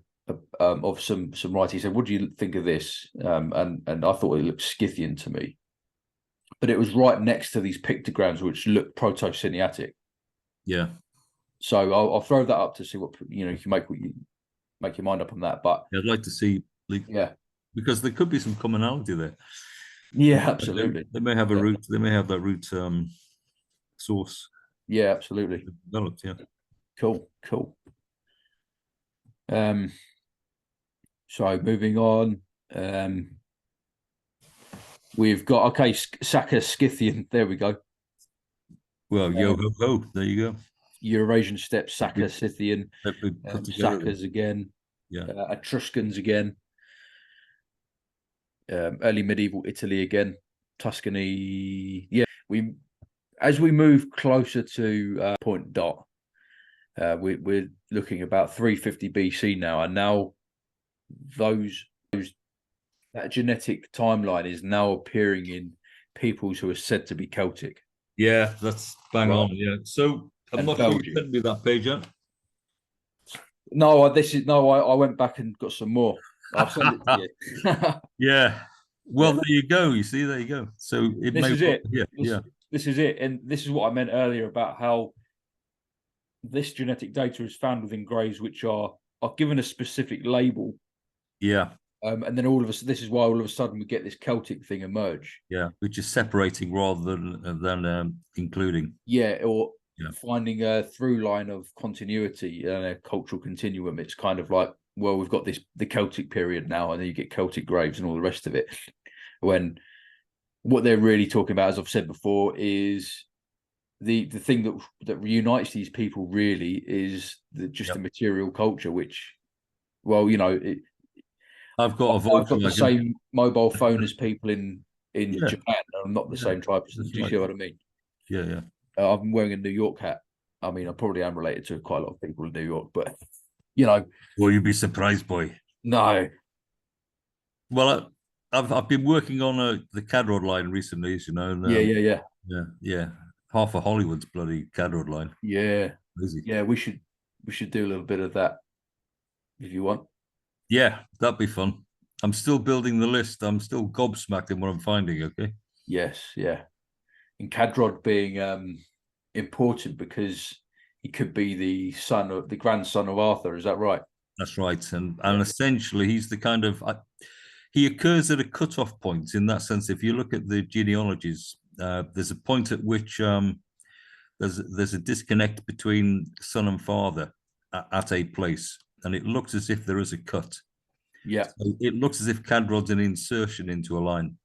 of some writing. He said, "What do you think of this?" And I thought it looked Scythian to me, but it was right next to these pictograms which look Proto-Siniatic. Yeah. So I'll throw that up to see what you can make your mind up on that. But I'd like to see, because there could be some commonality there. Yeah, absolutely. They may have a root. They may have that root source. Yeah, absolutely. Developed. Yeah. Cool. So moving on, we've got Saka Scythian. There we go. Well, yo ho ho. There you go. Eurasian steppe, Saka Scythian, Sakas again. Yeah. Etruscans again. Early medieval Italy again. Tuscany. Yeah. As we move closer to point dot, we're looking about 350 BC now, and now that genetic timeline is now appearing in peoples who are said to be Celtic. Yeah, that's bang on. Yeah. So I'm not sure you sent me that page yet. No, I went back and got some more. I'll send it to you. Yeah. Well, there you go. You see, there you go. So this is it. Yeah. This is it, and this is what I meant earlier about how this genetic data is found within graves which are given a specific label. Yeah. And then this is why all of a sudden we get this Celtic thing emerge. Yeah, which is separating rather than including. Yeah, or finding a through line of continuity and a cultural continuum. It's kind of like, well, we've got the Celtic period now, and then you get Celtic graves and all the rest of it. When what they're really talking about, as I've said before, is the thing that reunites these people really is the material culture, which, well, I've got the same mobile phone as people in in Yeah, Japan are not the yeah, same tribe as them. that's Do you right. see what I mean? Yeah, yeah. I'm wearing a New York hat. I mean, I probably am related to quite a lot of people in New York, but you know, Well, you'd be surprised, boy. no, Well, I've been working on the Cadrod line recently, as you know, and yeah, yeah, yeah, yeah, yeah. Half of Hollywood's bloody Cadrod line. yeah, Crazy. yeah. We should do a little bit of that if you want. Yeah, that'd be fun. I'm still building the list. I'm still gobsmacked in what I'm finding. Okay. Yes, yeah. And Cadrod being important because he could be the grandson of Arthur. Is that right? That's right, Yeah, and essentially he's the kind of he occurs at a cut-off point in that sense. If you look at the genealogies, there's a point at which there's a disconnect between son and father at a place, and it looks as if there is a cut. yeah. So it looks as if Cadrod's an insertion into a line.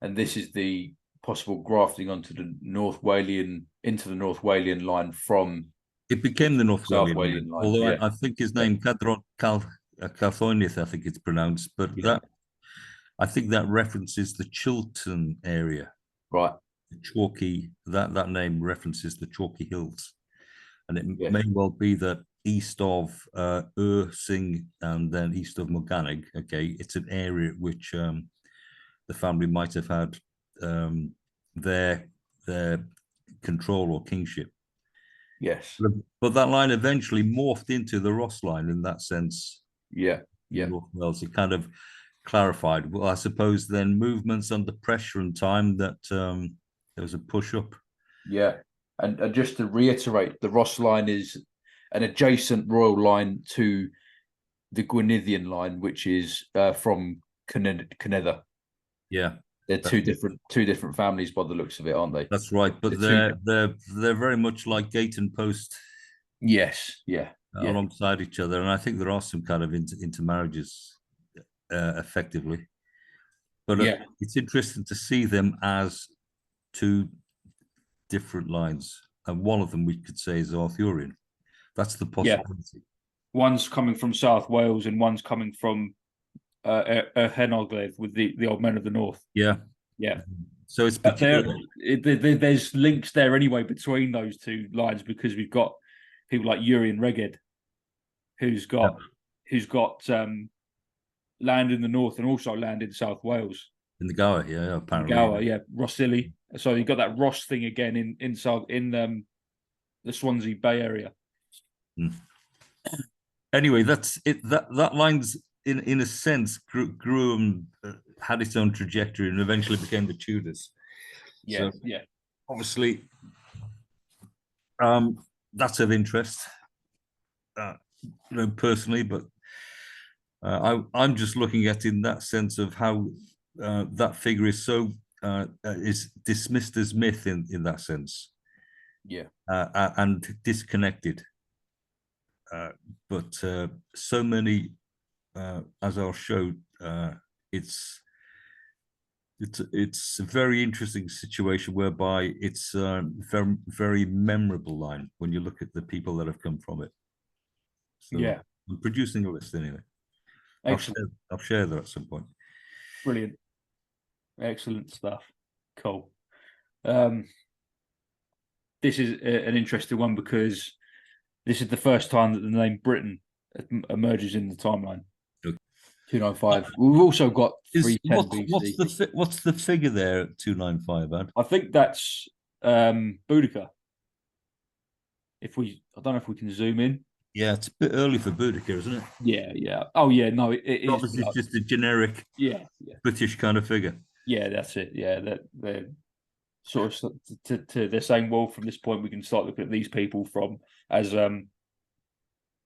And this is the possible grafting onto the North Walian into the North Walian line from It became the North South Walian line, Walian line. although Yeah, I think his yeah, name Cadrod Calthoinith, I think it's pronounced, but yeah. that I think that references the Chiltern area. Right. The Chalky, that name references the Chalky Hills, and it Yes. may well be that east of Sing and then east of Morganig, okay, it's an area which the family might have had their control or kingship. Yes. But that line eventually morphed into the Ross line in that sense. Yeah. In Yeah. North Wales, it kind of clarified. Well, I suppose then movements under pressure and time that there was a push up. Yeah. And just to reiterate, the Ross line is an adjacent royal line to the Gwyneddian line, which is from Cynedda. Yeah, They're two different families by the looks of it, aren't they? that's right. But they're very much like gate and post Yes. Yeah. Yeah. alongside each other, and I think there are some kind of intermarriages effectively. But Yeah. it's interesting to see them as two different lines, and one of them we could say is Arthurian. That's the possibility. One's coming from South Wales and one's coming from Henoglyph with the old men of the north. Yeah, Yeah. So it's there's links there anyway between those two lines because we've got people like Urian Reged, who's got land in the north and also land in South Wales. In the Gower, yeah, apparently. Gower, yeah, Rossilli. So you've got that Ross thing again in the Swansea Bay area. Anyway, that's it. That line's in a sense grew and had its own trajectory and eventually became the Tudors. Yeah, so, yeah. Obviously, that's of interest, personally. But I'm just looking at in that sense of how that figure is so is dismissed as myth in that sense. Yeah, and disconnected. But so many, as I'll show, it's a very interesting situation whereby it's a very, very memorable line when you look at the people that have come from it. So yeah. I'm producing a list anyway. Excellent. I'll share that at some point. Brilliant. Excellent stuff. Cool. This is an interesting one because this is the first time that the name Britain emerges in the timeline. 295. We've also got 310 BC. What's the figure there at 295, Ad? I think that's Boudica. I don't know if we can zoom in. Yeah, it's a bit early for Boudica, isn't it? Yeah, yeah. Oh, yeah. No, it is. Obviously, it's just a generic, British kind of figure. Yeah, that's it. Yeah, they're sort of they're saying, well, from this point we can start looking at these people from as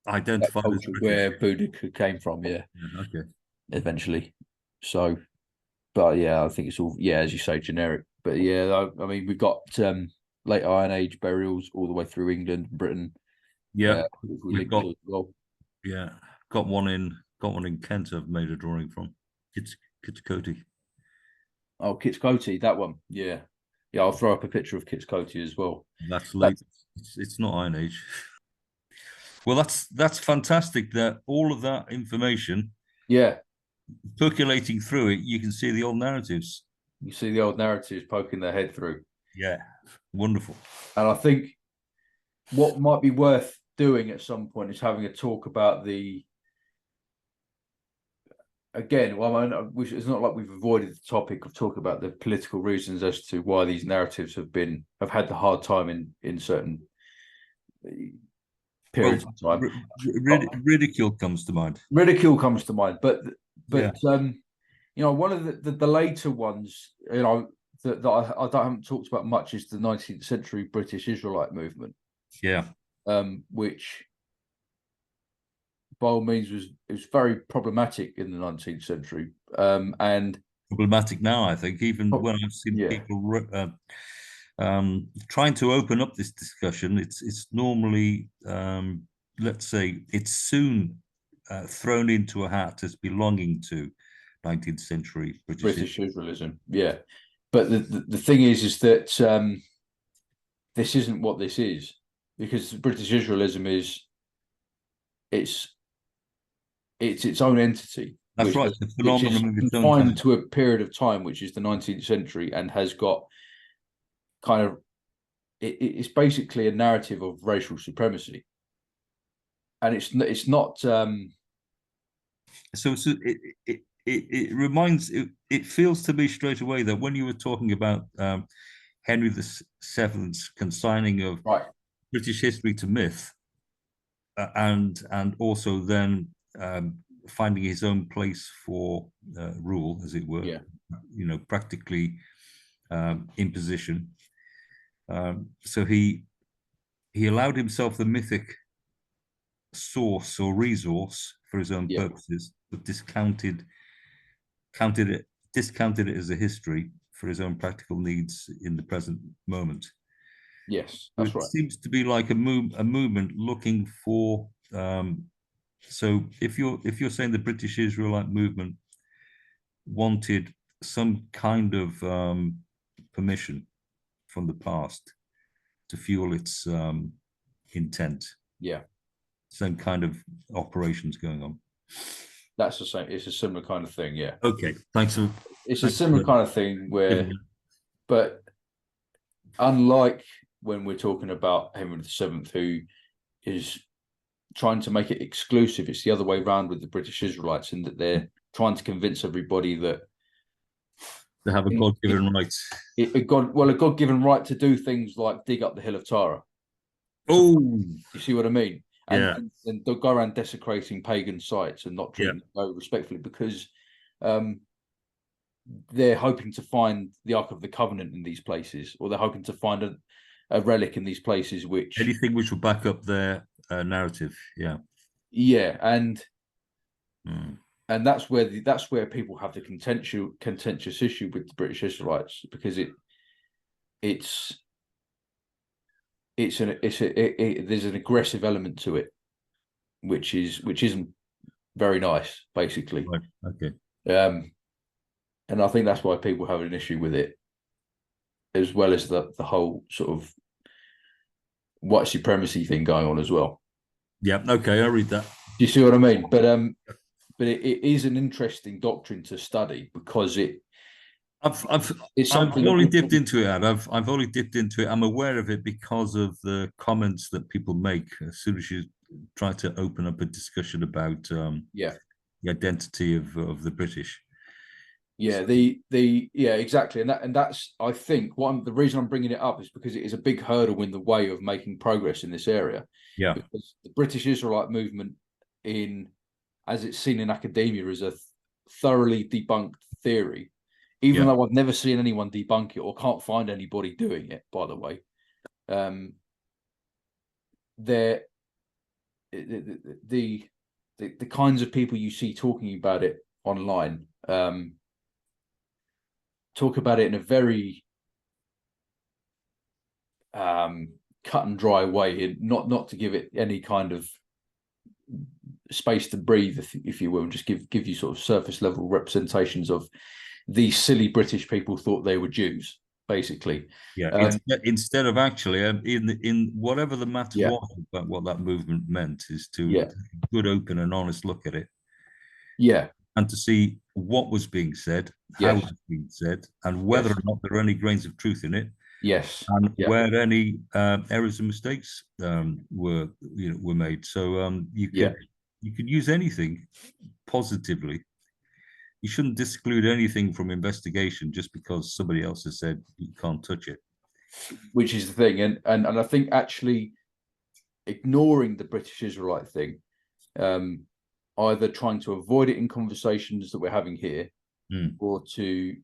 identified as where Boudica came from. Yeah. Okay. Eventually, so, but yeah, I think it's all as you say, generic. But yeah, I mean, we've got late Iron Age burials all the way through England, Britain. Yeah, we've got got one in Kent. I've made a drawing from Kitskote. Oh, Kitskote, that one. Yeah, I'll throw up a picture of Kitskote as well. That's late. It's not Iron Age. Well, that's fantastic. That all of that information. Yeah. percolating through it, you can see the old narratives. You see the old narratives poking their head through. Yeah, wonderful. And I think what might be worth doing at some point is having a talk about again, it's not like we've avoided the topic of talking about the political reasons as to why these narratives have had the hard time in certain periods of time. Ridicule comes to mind. Ridicule comes to mind, but Yeah. One of the later ones, that I haven't talked about much is the 19th century British Israelite movement. Yeah. Which by all means was very problematic in the 19th century. And problematic now, I think, even when I've seen people trying to open up this discussion, it's normally, let's say, it's soon thrown into a hat as belonging to 19th century British Israelism. Yeah. But the thing is that this isn't what this is, because British Israelism is it's its own entity. That's right. The phenomenon which is confined to a period of time, which is the 19th century, and has got kind of it's basically a narrative of racial supremacy, and it's not. So it reminds it feels to me straight away that when you were talking about Henry VII's consigning of British history to myth, and also then finding his own place for rule, as it were, practically imposition. So he allowed himself the mythic source or resource for his own purposes, but discounted it as a history for his own practical needs in the present moment. Yes, that's right. It seems to be like a movement looking for. So if you're saying the British Israelite movement wanted some kind of permission from the past to fuel its intent, same kind of operations going on. That's the same. It's a similar kind of thing. Yeah. Okay. Thanks. It's a similar kind of thing but unlike when we're talking about Henry VII, who is trying to make it exclusive, it's the other way around with the British Israelites, in that they're trying to convince everybody that they have a God-given right. A God-given right to do things like dig up the hill of Tara. Oh, you see what I mean? And they'll go around desecrating pagan sites and not treating them respectfully, because they're hoping to find the Ark of the Covenant in these places, or they're hoping to find a relic in these places, which anything which will back up their narrative. And that's where people have the contentious issue with the British Israelites, because there's an aggressive element to it, which isn't very nice, basically. Right. Okay. And I think that's why people have an issue with it, as well as the whole sort of white supremacy thing going on as well. Yeah. Okay, I read that. Do you see what I mean? But it is an interesting doctrine to study, because I've only dipped into it. I've only dipped into it. I'm aware of it because of the comments that people make as soon as you try to open up a discussion about the identity of the British. Yeah, exactly, and that's I think the reason I'm bringing it up is because it is a big hurdle in the way of making progress in this area. Yeah, because the British Israelite movement, as it's seen in academia, is a thoroughly debunked theory. Even though I've never seen anyone debunk it, or can't find anybody doing it, by the way. The kinds of people you see talking about it online talk about it in a very cut and dry way, not to give it any kind of space to breathe, if you will, just give you sort of surface level representations of these silly British people thought they were Jews, basically. Yeah. Instead of actually, in whatever the matter was about what that movement meant, is to good, open, and honest look at it. Yeah. and to see what was being said, how it was being said, and whether or not there are any grains of truth in it. Yes. And where any errors and mistakes were made. So you could use anything positively. You shouldn't disclude anything from investigation just because somebody else has said you can't touch it. Which is the thing, and I think actually ignoring the British Israelite thing, either trying to avoid it in conversations that we're having here, or to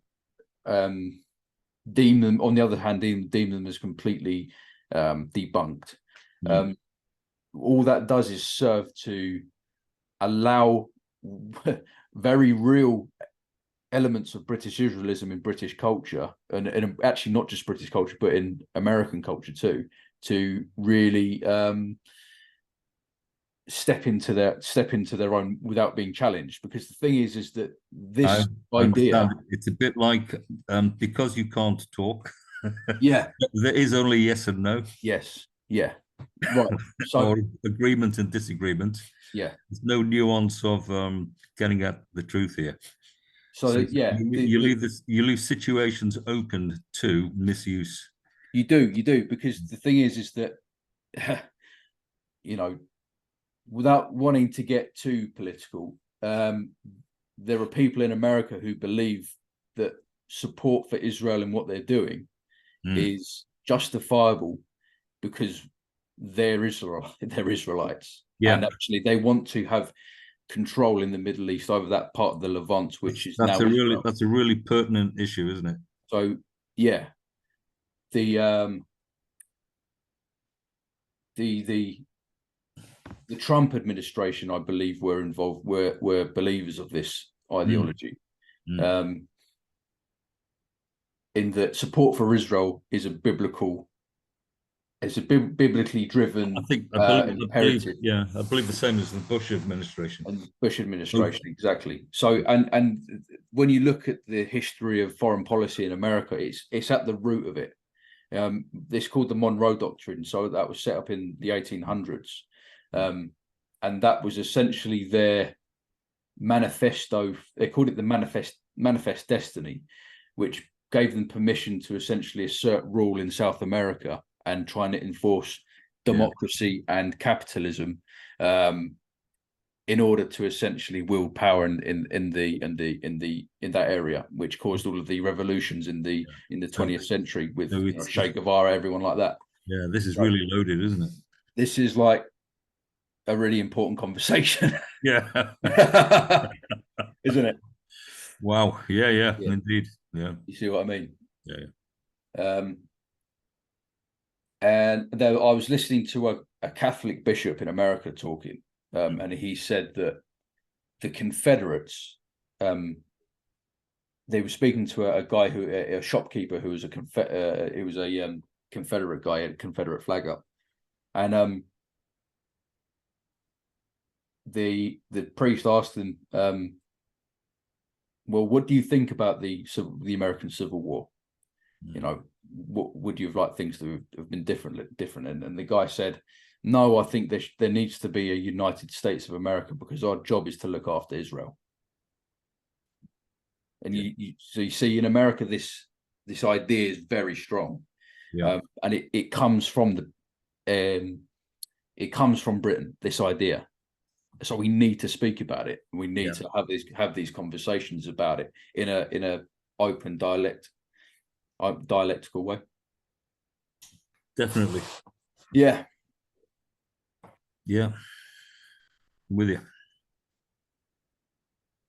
deem them, on the other hand, deem them as completely debunked. All that does is serve to allow very real elements of British Israelism in British culture, and actually not just British culture, but in American culture too, to really step into their own without being challenged. Because the thing is that this idea, it's a bit like because you can't talk. Yeah, there is only yes and no. Yes, yeah, right. So or agreement and disagreement. Yeah, there's no nuance of getting at the truth here. So yeah, you leave situations open to misuse. You do, because the thing is that without wanting to get too political, there are people in America who believe that support for Israel and what they're doing is justifiable because they're Israelites, and actually they want to have control in the Middle East over that part of the Levant, which is that's a really pertinent issue, isn't it? So yeah, the Trump administration, I believe, were believers of this ideology, in that support for Israel is biblically driven. I believe the same as the Bush administration. And Bush administration, exactly. So, and when you look at the history of foreign policy in America, it's at the root of it. It's called the Monroe Doctrine. So that was set up in the 1800s. And that was essentially their manifesto. They called it the Manifest Destiny, which gave them permission to essentially assert rule in South America and trying to enforce democracy and capitalism, in order to essentially wield power in that area, which caused all of the revolutions in the 20th century with Che Guevara, everyone like that. Yeah, this is really loaded, isn't it? This is like a really important conversation. Yeah. Isn't it? Wow. Yeah, indeed. Yeah. You see what I mean? Yeah. And then I was listening to a Catholic bishop in America talking, and he said that the Confederates, they were speaking to a guy a shopkeeper who was a Confederate guy, a Confederate flag up, and the priest asked him, well, what do you think about the American Civil War? What would you have liked things to have been different? And the guy said, no, I think there needs to be a United States of America because our job is to look after Israel. And so you see in America, this idea is very strong, and it comes from Britain, this idea. So we need to speak about it. We need to have these conversations about it in a open dialectical way. Definitely. Yeah. I'm with you.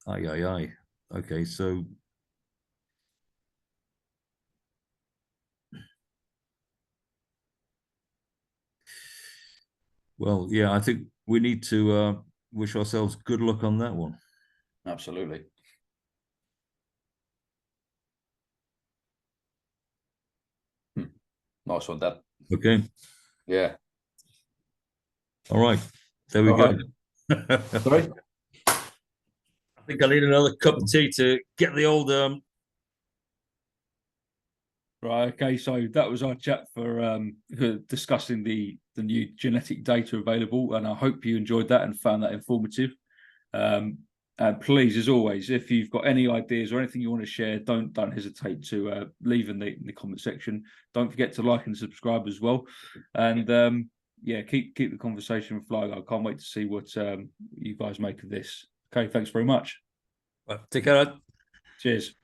Aye. Okay, so well, yeah, I think we need to wish ourselves good luck on that one. Absolutely. Nice one, Dad. Okay. Yeah. All right. There we go. Sorry? I think I need another cup of tea to get the old Right. Okay. So that was our chat for discussing the new genetic data available, and I hope you enjoyed that and found that informative. Please, as always, if you've got any ideas or anything you want to share, don't hesitate to leave in the comment section. Don't forget to like and subscribe as well. And yeah, keep the conversation flowing. I can't wait to see what you guys make of this. Okay, thanks very much. Well, take care. Cheers.